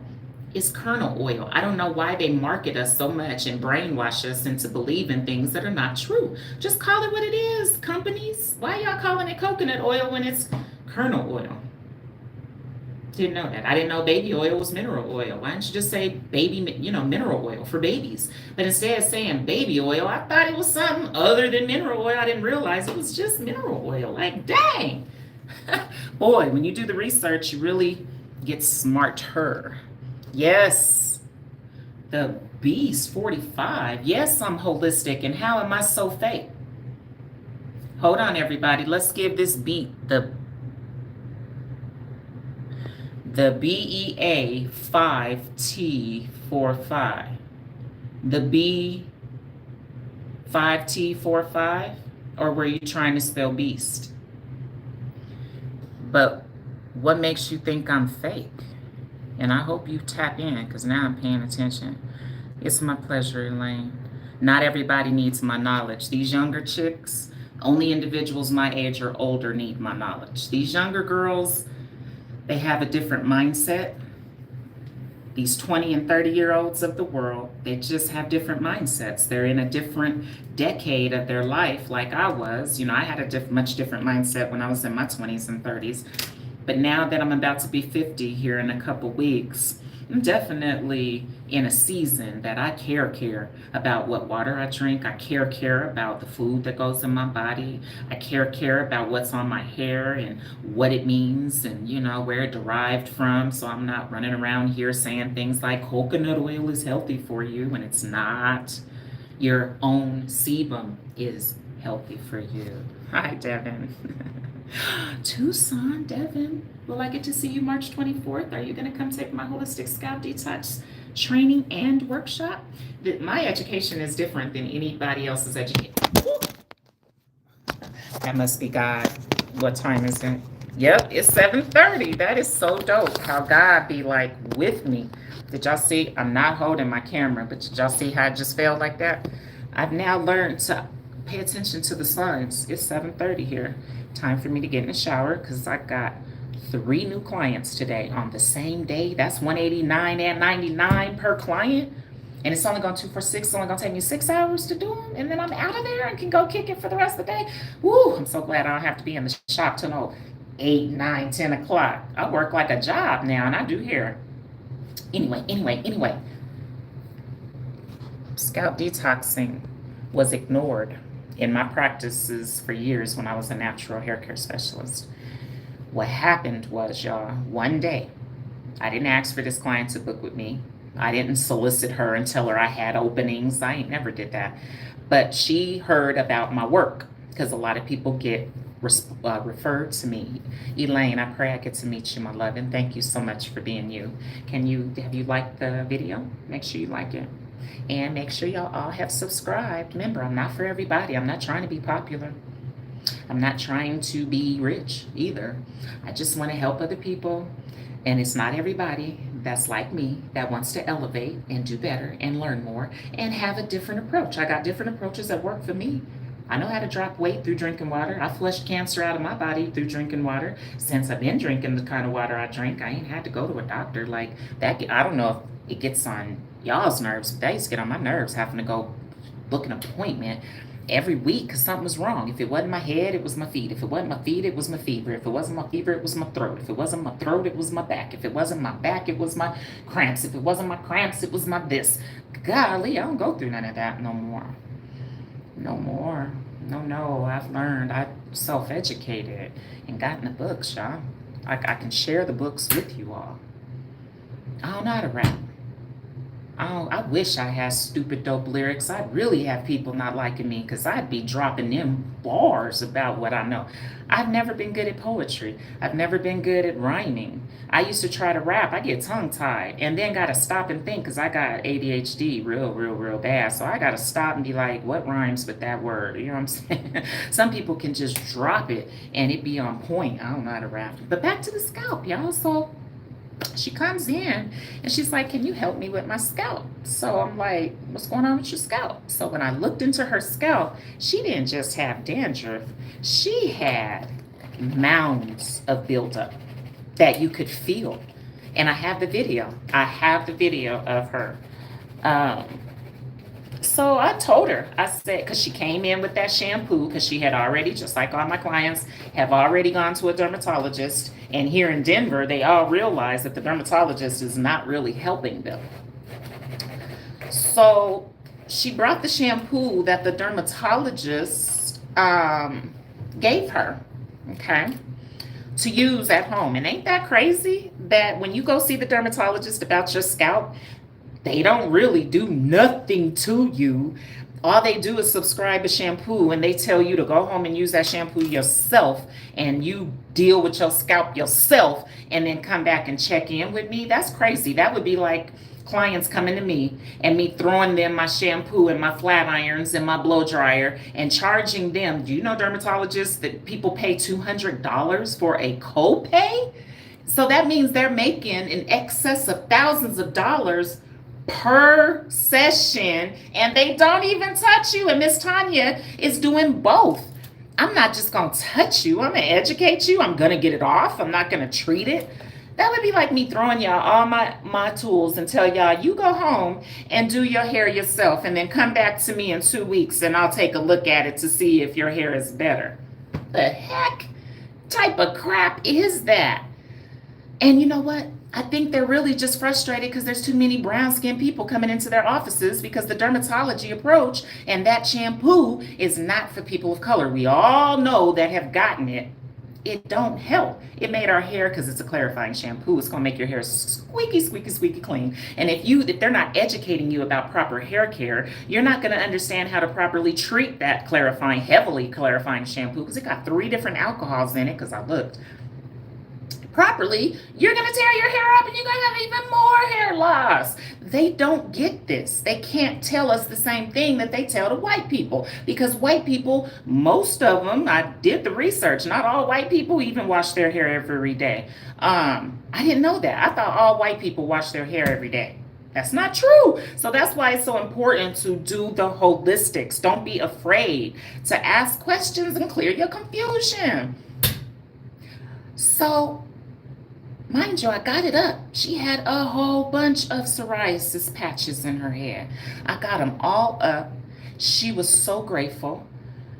is kernel oil. I don't know why they market us so much and brainwash us into believing things that are not true. Just call it what it is, companies. Why y'all calling it coconut oil when it's kernel oil? Didn't know that. I didn't know baby oil was mineral oil. Why don't you just say baby, mineral oil for babies? But instead of saying baby oil, I thought it was something other than mineral oil. I didn't realize it was just mineral oil. Like, dang. Boy, when you do the research, you really get smarter. Yes, the Beast 45. Yes, I'm holistic. And how am I so fake? Hold on, everybody. Let's give this beat the BEA 5T45. The B 5T45? Or were you trying to spell beast? But what makes you think I'm fake? And I hope you tap in, because now I'm paying attention. It's my pleasure, Elaine. Not everybody needs my knowledge. These younger chicks, only individuals my age or older need my knowledge. These younger girls, they have a different mindset. These 20 and 30-year-olds of the world, they just have different mindsets. They're in a different decade of their life like I was. I had a much different mindset when I was in my 20s and 30s. But now that I'm about to be 50 here in a couple weeks, I'm definitely in a season that I care about what water I drink. I care about the food that goes in my body. I care about what's on my hair and what it means and, where it derived from. So I'm not running around here saying things like coconut oil is healthy for you when it's not. Your own sebum is healthy for you. Hi, Devin. Tucson, Devin. Will I get to see you March 24th? Are you going to come take my holistic scalp detox training and workshop? My education is different than anybody else's education. That must be God. What time is it? Yep, it's 7:30. That is so dope. How God be like with me. Did y'all see? I'm not holding my camera, but did y'all see how I just felt like that? I've now learned to pay attention to the signs. It's 7:30 here. Time for me to get in the shower because I got 3 new clients today on the same day. That's $189 and $99 per client. And it's only going to 2 for 6. It's only going to take me 6 hours to do them. And then I'm out of there and can go kick it for the rest of the day. Woo, I'm so glad I don't have to be in the shop till no 8, 9, 10 o'clock. I work like a job now and I do hair. Anyway. Scalp detoxing was ignored in my practices for years when I was a natural hair care specialist. What happened was, y'all, one day, I didn't ask for this client to book with me. I didn't solicit her and tell her I had openings. I ain't never did that. But she heard about my work because a lot of people get referred to me. Elaine, I pray I get to meet you, my love, and thank you so much for being you. Have you liked the video? Make sure you like it. And make sure y'all all have subscribed. Remember, I'm not for everybody. I'm not trying to be popular. I'm not trying to be rich either. I just want to help other people. And it's not everybody that's like me that wants to elevate and do better and learn more and have a different approach. I got different approaches that work for me. I know how to drop weight through drinking water. I flushed cancer out of my body through drinking water. Since I've been drinking the kind of water I drink, I ain't had to go to a doctor like that. I don't know if it gets on y'all's nerves, but that used to get on my nerves having to go book an appointment every week because something was wrong. If it wasn't my head, it was my feet. If it wasn't my feet, it was my fever. If it wasn't my fever, it was my throat. If it wasn't my throat, it was my back. If it wasn't my back, it was my cramps. If it wasn't my cramps, it was my this. Golly, I don't go through none of that no more. No, I've learned. I self-educated and gotten the books, y'all. I can share the books with you all. I don't know how to rap. Oh, I wish I had stupid dope lyrics. I'd really have people not liking me because I'd be dropping them bars about what I know. I've never been good at poetry. I've never been good at rhyming. I used to try to rap. I get tongue tied and then got to stop and think because I got ADHD real bad. So I got to stop and be like, what rhymes with that word? You know what I'm saying? Some people can just drop it and it be on point. I don't know how to rap. But back to the scalp, y'all. So she comes in and she's like, can you help me with my scalp? So I'm like, what's going on with your scalp? So when I looked into her scalp, she didn't just have dandruff, she had mounds of buildup that you could feel. And I have the video. I have the video of her. Um, so I told her, I said, because she came in with that shampoo, because she had already, just like all my clients, have already gone to a dermatologist. And here in Denver, they all realize that the dermatologist is not really helping them. So she brought the shampoo that the dermatologist gave her, okay, to use at home. And ain't that crazy that when you go see the dermatologist about your scalp, they don't really do nothing to you. All they do is subscribe a shampoo and they tell you to go home and use that shampoo yourself and you deal with your scalp yourself and then come back and check in with me. That's crazy. That would be like clients coming to me and me throwing them my shampoo and my flat irons and my blow dryer and charging them. Do you know dermatologists that people pay $200 for a copay? So that means they're making in excess of thousands of dollars per session and they don't even touch you. And Miss Tanya is doing both. I'm not just gonna touch you, I'm gonna educate you, I'm gonna get it off, I'm not gonna treat it. That would be like me throwing y'all all my tools and tell y'all, you go home and do your hair yourself and then come back to me in 2 weeks and I'll take a look at it to see if your hair is better. The heck type of crap is that? And you know what? I think they're really just frustrated because there's too many brown skinned people coming into their offices because the dermatology approach and that shampoo is not for people of color. We all know that have gotten it. It don't help. It made our hair, because it's a clarifying shampoo, it's going to make your hair squeaky clean. And if they're not educating you about proper hair care, you're not going to understand how to properly treat that heavily clarifying shampoo, because it got 3 different alcohols in it, because I looked properly, you're going to tear your hair up and you're going to have even more hair loss. They don't get this. They can't tell us the same thing that they tell the white people, because white people, most of them, I did the research, not all white people even wash their hair every day. I didn't know that. I thought all white people wash their hair every day. That's not true. So that's why it's so important to do the holistics. Don't be afraid to ask questions and clear your confusion. So mind you, I got it up. She had a whole bunch of psoriasis patches in her hair. I got them all up. She was so grateful.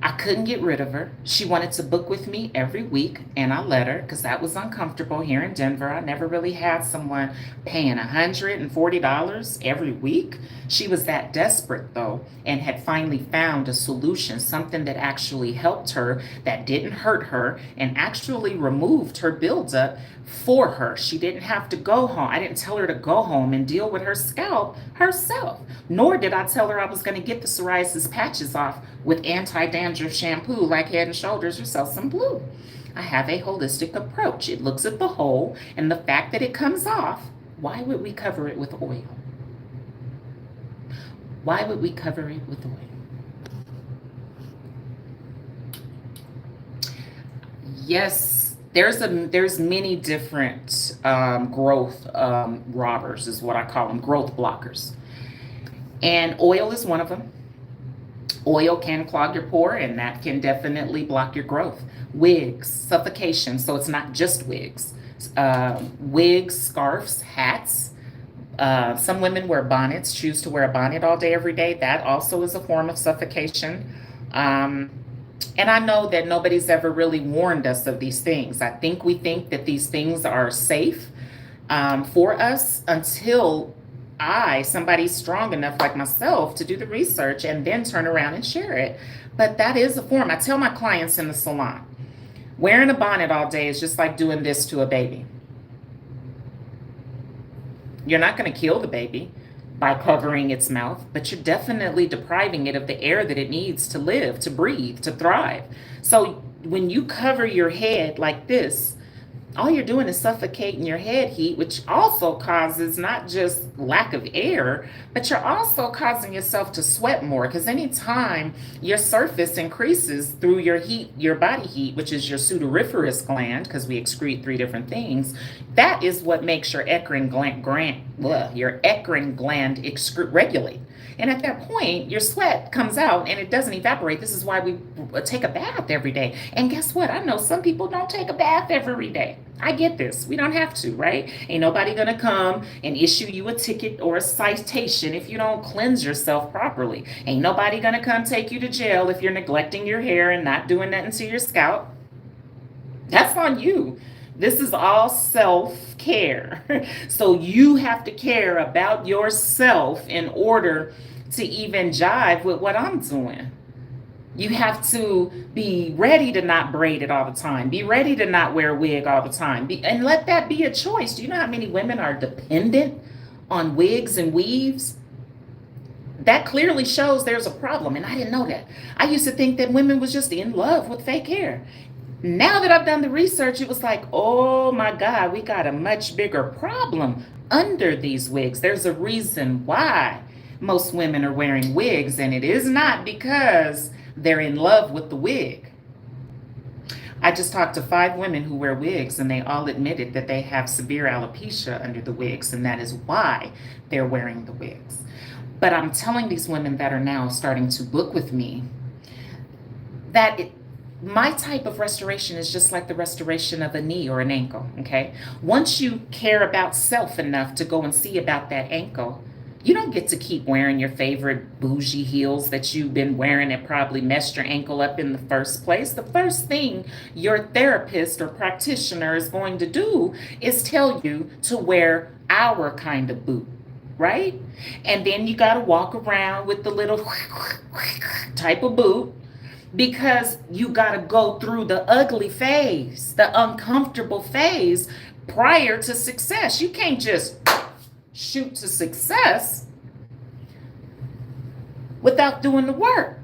I couldn't get rid of her. She wanted to book with me every week, and I let her because that was uncomfortable here in Denver. I never really had someone paying $140 every week. She was that desperate, though, and had finally found a solution, something that actually helped her, that didn't hurt her, and actually removed her buildup for her. She didn't have to go home. I didn't tell her to go home and deal with her scalp herself, nor did I tell her I was going to get the psoriasis patches off with anti-dandruff shampoo like Head and Shoulders or Selsun Blue. I have a holistic approach. It looks at the whole, and the fact that it comes off. Why would we cover it with oil? Why would we cover it with oil? Yes, there's many different growth robbers, is what I call them, growth blockers. And oil is one of them. Oil can clog your pore, and that can definitely block your growth. Wigs, suffocation, so it's not just wigs. Wigs, scarves, hats. Some women wear bonnets, choose to wear a bonnet all day, every day. That also is a form of suffocation. And I know that nobody's ever really warned us of these things. I think we think that these things are safe for us until somebody strong enough like myself, to do the research and then turn around and share it. But that is a form. I tell my clients in the salon, wearing a bonnet all day is just like doing this to a baby. You're not going to kill the baby. by covering its mouth, but you're definitely depriving it of the air that it needs to live, to breathe, to thrive. So when you cover your head like this, all you're doing is suffocating your head heat, which also causes not just lack of air, but you're also causing yourself to sweat more. Because anytime your surface increases through your heat, your body heat, which is your sudoriferous gland, because we excrete three different things, that is what makes your eccrine gland regulate. And at that point, your sweat comes out and it doesn't evaporate. This is why we take a bath every day. And guess what? I know some people don't take a bath every day. I get this. We don't have to, right? Ain't nobody going to come and issue you a ticket or a citation if you don't cleanse yourself properly. Ain't nobody going to come take you to jail if you're neglecting your hair and not doing nothing to your scalp. That's on you. This is all self-care. So you have to care about yourself in order to even jive with what I'm doing. You have to be ready to not braid it all the time. Be ready to not wear a wig all the time. And let that be a choice. Do you know how many women are dependent on wigs and weaves? That clearly shows there's a problem, and I didn't know that. I used to think that women was just in love with fake hair. Now that I've done the research, it was like, oh my God, we got a much bigger problem under these wigs. There's a reason why most women are wearing wigs, and it is not because they're in love with the wig. I just talked to 5 women who wear wigs, and they all admitted that they have severe alopecia under the wigs, and that is why they're wearing the wigs. But I'm telling these women that are now starting to book with me that my type of restoration is just like the restoration of a knee or an ankle, okay? Once you care about self enough to go and see about that ankle, you don't get to keep wearing your favorite bougie heels that you've been wearing that probably messed your ankle up in the first place. The first thing your therapist or practitioner is going to do is tell you to wear our kind of boot, right? And then you got to walk around with the little type of boot, because you got to go through the ugly phase, the uncomfortable phase prior to success. You can't just shoot to success without doing the work.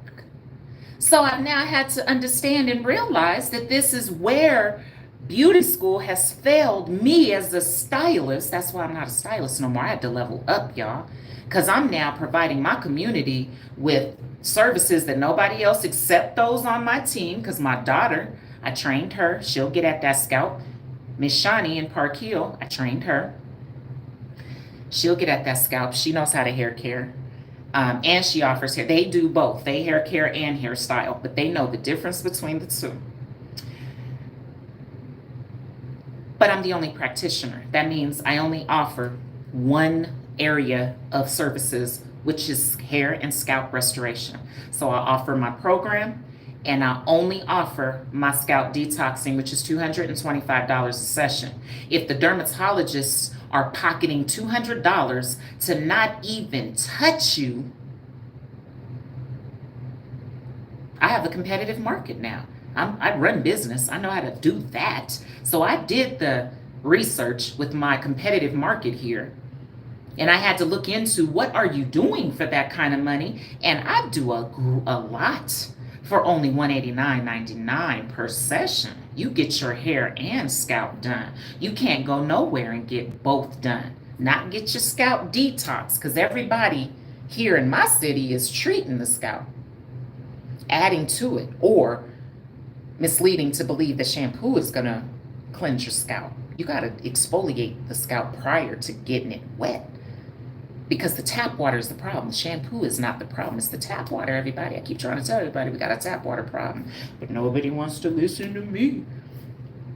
So I've now had to understand and realize that this is where beauty school has failed me as a stylist. That's why I'm not a stylist no more. I had to level up, y'all, because I'm now providing my community with services that nobody else except those on my team. Because my daughter, I trained her. She'll get at that scalp. Miss Shawnee in Park Hill, I trained her. She'll get at that scalp. She knows how to hair care. And she offers hair. They do both. They hair care and hairstyle, but they know the difference between the two. But I'm the only practitioner. That means I only offer one area of services, which is hair and scalp restoration. So I offer my program, and I only offer my scalp detoxing, which is $225 a session. If the dermatologists are pocketing $200 to not even touch you, I have a competitive market now. I run business. I know how to do that. So I did the research with my competitive market here. And I had to look into what are you doing for that kind of money. And I do a lot for only $189.99 per session. You get your hair and scalp done. You can't go nowhere and get both done. Not get your scalp detox, because everybody here in my city is treating the scalp, adding to it, or misleading to believe that shampoo is going to cleanse your scalp. You got to exfoliate the scalp prior to getting it wet, because the tap water is the problem. The shampoo is not the problem. It's the tap water, everybody. I keep trying to tell everybody we got a tap water problem, but nobody wants to listen to me.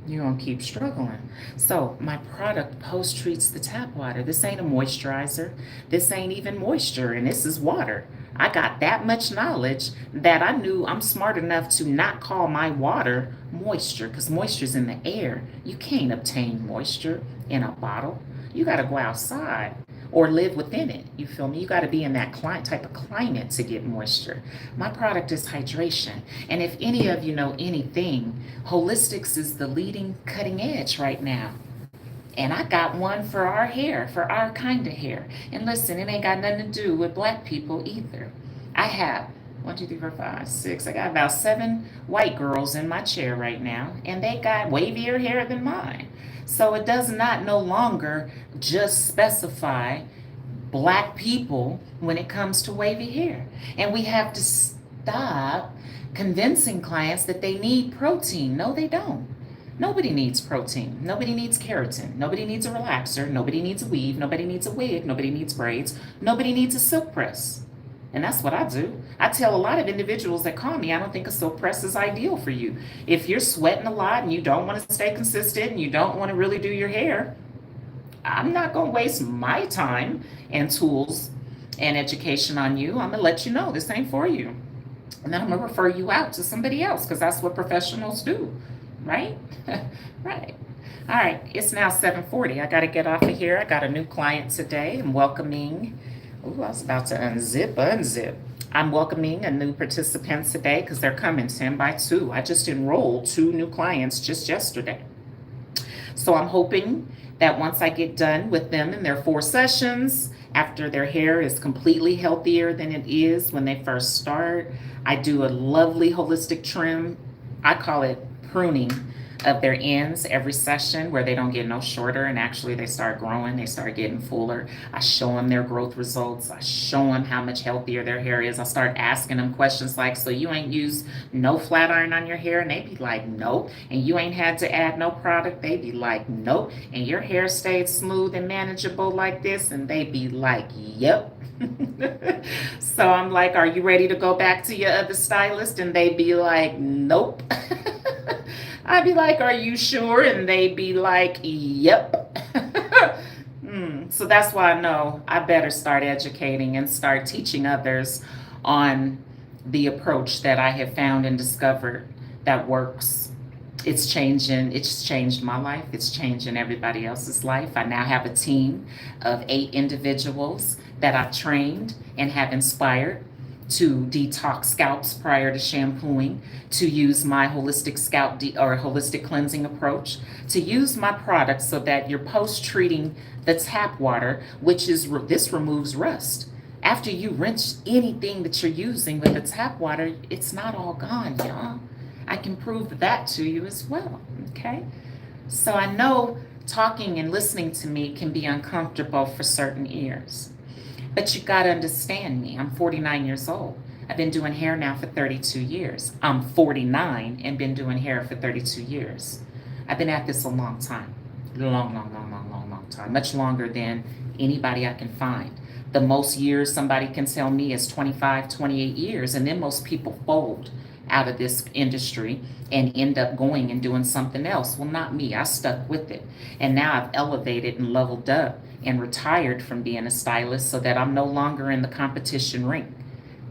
You're going to keep struggling. So my product post-treats the tap water. This ain't a moisturizer. This ain't even moisture, and this is water. I got that much knowledge that I knew I'm smart enough to not call my water moisture, because moisture's in the air. You can't obtain moisture in a bottle. You got to go outside or live within it. You feel me? You got to be in that type of climate to get moisture. My product is hydration. And if any of you know anything, holistics is the leading cutting edge right now. And I got one for our hair, for our kind of hair. And listen, it ain't got nothing to do with black people either. I have 1, 2, 3, 4, 5, 6. I got about 7 white girls in my chair right now, and they got wavier hair than mine. So it does not no longer just specify black people when it comes to wavy hair. And we have to stop convincing clients that they need protein. No, they don't. Nobody needs protein. Nobody needs keratin. Nobody needs a relaxer. Nobody needs a weave. Nobody needs a wig. Nobody needs braids. Nobody needs a silk press. And that's what I do. I tell a lot of individuals that call me, I don't think a silk press is ideal for you. If you're sweating a lot and you don't want to stay consistent and you don't want to really do your hair, I'm not going to waste my time and tools and education on you. I'm going to let you know this ain't for you. And then I'm going to refer you out to somebody else because that's what professionals do, right? Right. All right, it's now 7:40. I got to get off of here. I got a new client today. I'm welcoming, I was about to unzip. I'm welcoming a new participant today because they're coming 10 by 2. I just enrolled 2 new clients just yesterday. So I'm hoping that once I get done with them in their 4 sessions, after their hair is completely healthier than it is when they first start, I do a lovely holistic trim. I call it pruning of their ends every session where they don't get no shorter and actually they start growing, they start getting fuller. I show them their growth results. I show them how much healthier their hair is. I start asking them questions like, so you ain't used no flat iron on your hair? And they be like, nope. And you ain't had to add no product? They be like, nope. And your hair stayed smooth and manageable like this? And they be like, yep. So I'm like, are you ready to go back to your other stylist? And they be like, nope. I'd be like, are you sure? And they'd be like, yep. So that's why I know I better start educating and start teaching others on the approach that I have found and discovered that works. It's changed my life. It's changing everybody else's life. I now have a team of 8 individuals that I've trained and have inspired to detox scalps prior to shampooing, to use my holistic scalp or holistic cleansing approach, to use my products so that you're post-treating the tap water, which is, this removes rust. After you rinse anything that you're using with the tap water, it's not all gone, y'all. I can prove that to you as well, okay? So I know talking and listening to me can be uncomfortable for certain ears. But you got to understand me. I'm 49 years old. I've been doing hair now for 32 years. I'm 49 and been doing hair for 32 years. I've been at this a long time. Long time. Much longer than anybody I can find. The most years somebody can tell me is 25, 28 years. And then most people fold out of this industry and end up going and doing something else. Well, not me. I stuck with it. And now I've elevated and leveled up and retired from being a stylist so that I'm no longer in the competition ring,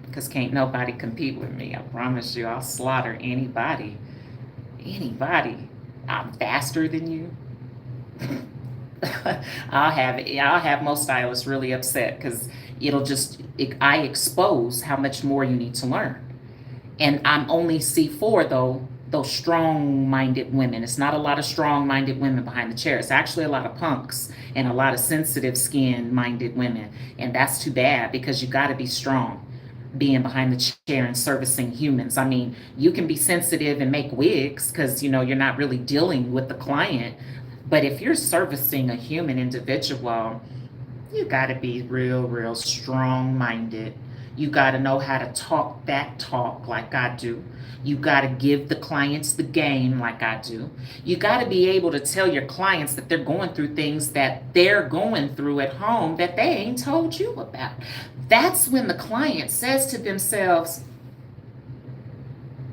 because can't nobody compete with me. I promise you, I'll slaughter anybody. I'm faster than you. I'll have most stylists really upset because I expose how much more you need to learn. And I'm only C4 though, those strong-minded women. It's not a lot of strong-minded women behind the chair. It's actually a lot of punks and a lot of sensitive skin-minded women. And that's too bad because you got to be strong being behind the chair and servicing humans. I mean, you can be sensitive and make wigs because, you're not really dealing with the client. But if you're servicing a human individual, you got to be real strong-minded. You got to know how to talk that talk like I do. You got to give the clients the game like I do. You got to be able to tell your clients that they're going through things that they're going through at home that they ain't told you about. That's when the client says to themselves,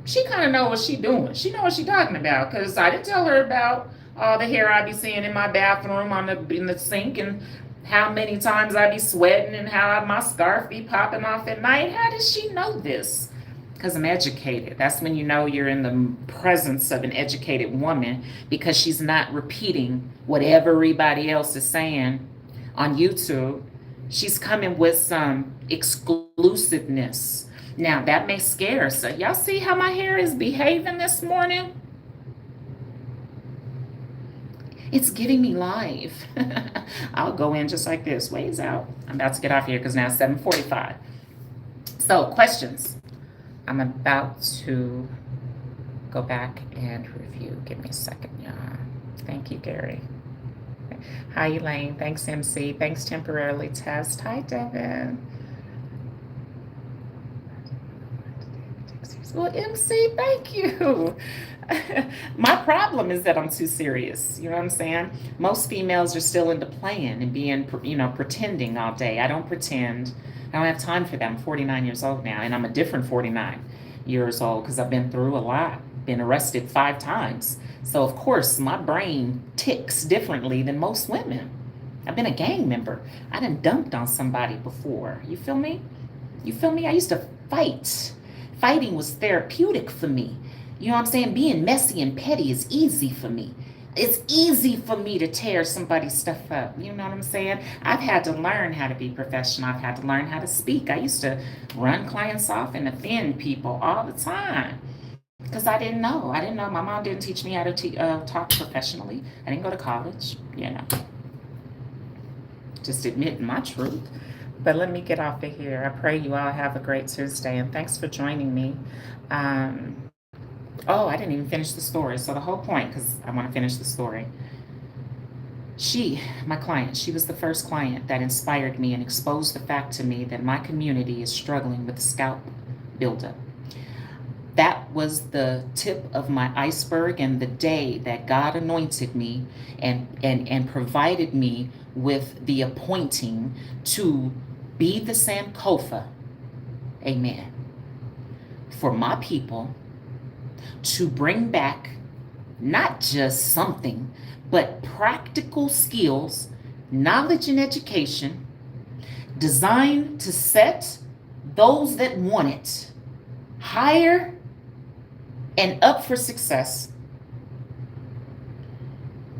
she kind of know what she doing. She know what she talking about because I didn't tell her about all the hair I be seeing in my bathroom in the sink and how many times I be sweating and how my scarf be popping off at night. How does she know this? Because I'm educated. That's when you know you're in the presence of an educated woman, because she's not repeating what everybody else is saying on YouTube. She's coming with some exclusiveness. Now, that may scare us. So y'all see how my hair is behaving this morning? It's giving me life. I'll go in just like this. Ways out. I'm about to get off here because now it's 7:45. So questions. I'm about to go back and review. Give me a second, y'all. Thank you, Gary. Hi, Elaine. Thanks, MC. Thanks, Temporarily Test. Hi, Devin. Well, MC, thank you. My problem is that I'm too serious. You know what I'm saying? Most females are still into playing and being, pretending all day. I don't pretend. I don't have time for that. I'm 49 years old now, and I'm a different 49 years old because I've been through a lot, been arrested 5 times. So, of course, my brain ticks differently than most women. I've been a gang member. I done dumped on somebody before. You feel me? You feel me? I used to fight. Fighting was therapeutic for me. You know what I'm saying? Being messy and petty is easy for me. It's easy for me to tear somebody's stuff up. You know what I'm saying? I've had to learn how to be professional. I've had to learn how to speak. I used to run clients off and offend people all the time because I didn't know. I didn't know. My mom didn't teach me how to talk professionally. I didn't go to college, Just admitting my truth. But let me get off of here. I pray you all have a great Tuesday, and thanks for joining me. Oh, I didn't even finish the story. So the whole point, because I want to finish the story. My client, she was the first client that inspired me and exposed the fact to me that my community is struggling with scalp buildup. That was the tip of my iceberg, and the day that God anointed me and provided me with the appointing to be the Sankofa, amen, for my people, to bring back not just something, but practical skills, knowledge, and education designed to set those that want it higher and up for success.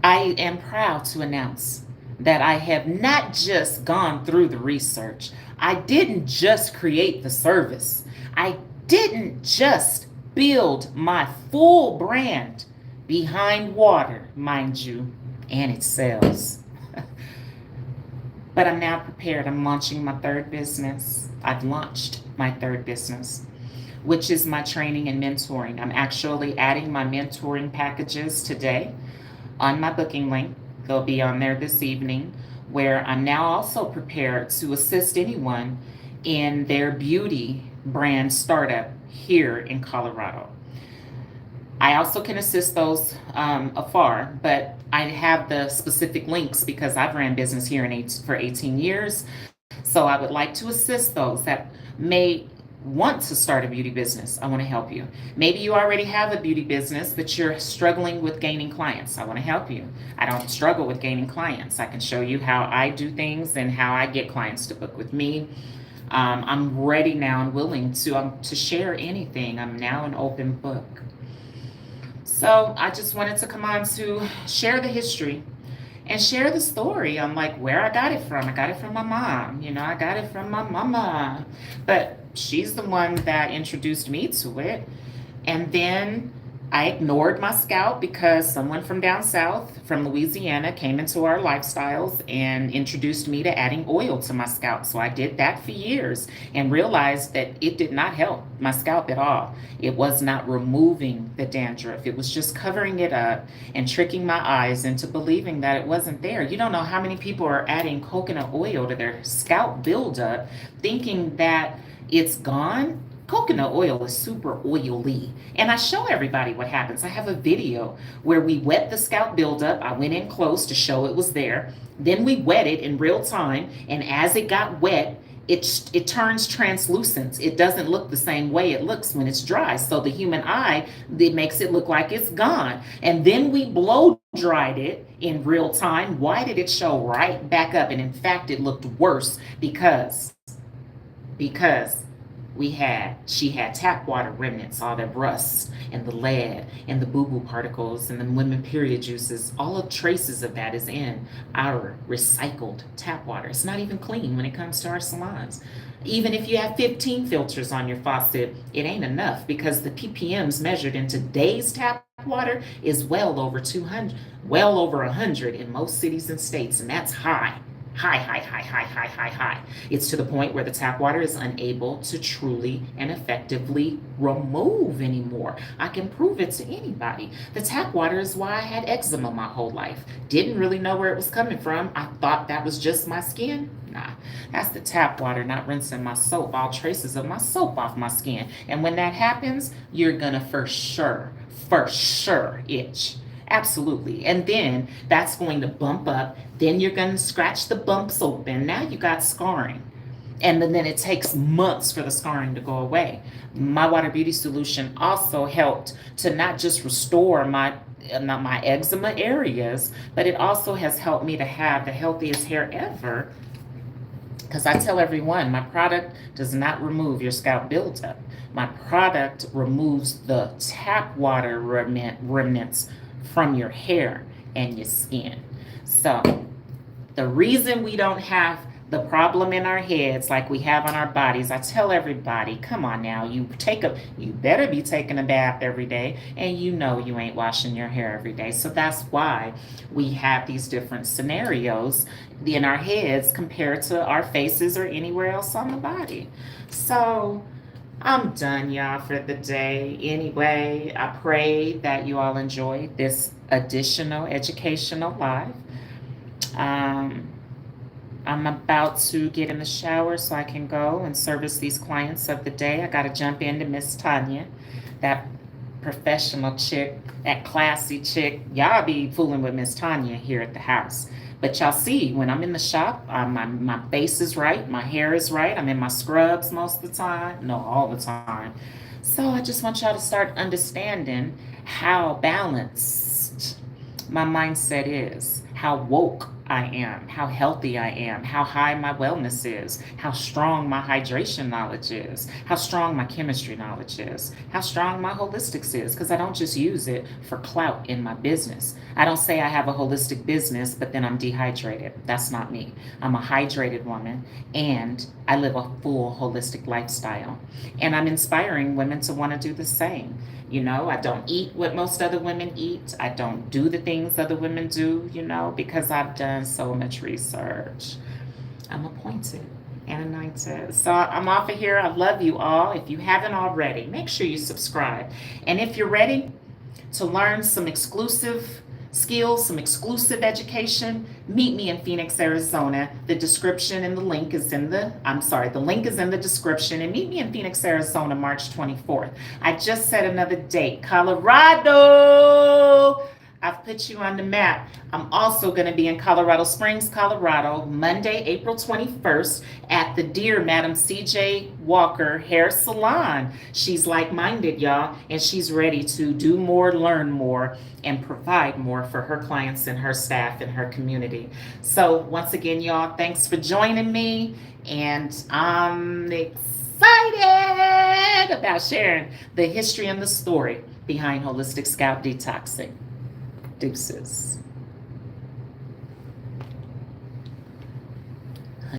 I am proud to announce that I have not just gone through the research. I didn't just create the service. I didn't just build my full brand behind water, mind you, and it sells. But I'm now prepared. I'm launching my third business. I've launched my third business, which is my training and mentoring. I'm actually adding my mentoring packages today on my booking link. They'll be on there this evening, where I'm now also prepared to assist anyone in their beauty brand startup here in Colorado. I also can assist those afar, but I have the specific links because I've ran business here for 18 years. So I would like to assist those that may want to start a beauty business. I want to help you. Maybe you already have a beauty business, but you're struggling with gaining clients. I want to help you. I don't struggle with gaining clients. I can show you how I do things and how I get clients to book with me. I'm ready now and willing to share anything. I'm now an open book. So I just wanted to come on to share the history and share the story on like where I got it from. I got it from my mom. I got it from my mama. But she's the one that introduced me to it. And then I ignored my scalp because someone from down south, from Louisiana, came into our lifestyles and introduced me to adding oil to my scalp. So I did that for years and realized that it did not help my scalp at all. It was not removing the dandruff. It was just covering it up and tricking my eyes into believing that it wasn't there. You don't know how many people are adding coconut oil to their scalp buildup, thinking that it's gone. Coconut oil is super oily. And I show everybody what happens. I have a video where we wet the scalp buildup. I went in close to show it was there. Then we wet it in real time. And as it got wet, it turns translucent. It doesn't look the same way it looks when it's dry. So the human eye, it makes it look like it's gone. And then we blow dried it in real time. Why did it show right back up? And in fact, it looked worse because she had tap water remnants, all the rust and the lead and the boo-boo particles and the women period juices. All of traces of that is in our recycled tap water. It's not even clean when it comes to our salons. Even if you have 15 filters on your faucet, it ain't enough because the ppms measured in today's tap water is well over 200, well over 100 in most cities and states, and that's high. High, high, high, high, high, high, high. It's to the point where the tap water is unable to truly and effectively remove anymore. I can prove it to anybody. The tap water is why I had eczema my whole life. Didn't really know where it was coming from. I thought that was just my skin. Nah, that's the tap water not rinsing my soap, all traces of my soap off my skin. And when that happens, you're gonna for sure itch. Absolutely. And then that's going to bump up. Then you're going to scratch the bumps open. Now you got scarring. And then it takes months for the scarring to go away. MYWater Beauty Solution also helped to not just restore my eczema areas, but it also has helped me to have the healthiest hair ever. Because I tell everyone, my product does not remove your scalp buildup. My product removes the tap water remnants from your hair and your skin. So the reason we don't have the problem in our heads like we have on our bodies, I tell everybody, come on now, you better be taking a bath every day, and you know you ain't washing your hair every day. So that's why we have these different scenarios in our heads compared to our faces or anywhere else on the body. So I'm done, y'all, for the day. Anyway, I pray that you all enjoyed this additional educational live. I'm about to get in the shower so I can go and service these clients of the day. I got to jump into Miss Tanya, that professional chick, that classy chick. Y'all be fooling with Miss Tanya here at the house. But y'all see, when I'm in the shop, my face is right, my hair is right, I'm in my scrubs most of the time. No, all the time. So I just want y'all to start understanding how balanced my mindset is, how woke I am, how healthy I am, how high my wellness is, how strong my hydration knowledge is, how strong my chemistry knowledge is, how strong my holistics is, because I don't just use it for clout in my business. I don't say I have a holistic business, but then I'm dehydrated. That's not me. I'm a hydrated woman, and I live a full holistic lifestyle. And I'm inspiring women to want to do the same. You know, I don't eat what most other women eat. I don't do the things other women do, because I've done so much research. I'm appointed and anointed. So I'm off of here. I love you all. If you haven't already, make sure you subscribe. And if you're ready to learn some exclusive skills, some exclusive education, meet me in Phoenix, Arizona. The description and the link is in the link is in the description. And meet me in Phoenix, Arizona, March 24th. I just set another date, Colorado. I've put you on the map. I'm also going to be in Colorado Springs, Colorado, Monday, April 21st at the dear Madam C.J. Walker Hair Salon. She's like-minded, y'all, and she's ready to do more, learn more, and provide more for her clients and her staff and her community. So once again, y'all, thanks for joining me, and I'm excited about sharing the history and the story behind holistic scalp detoxing. Deuces.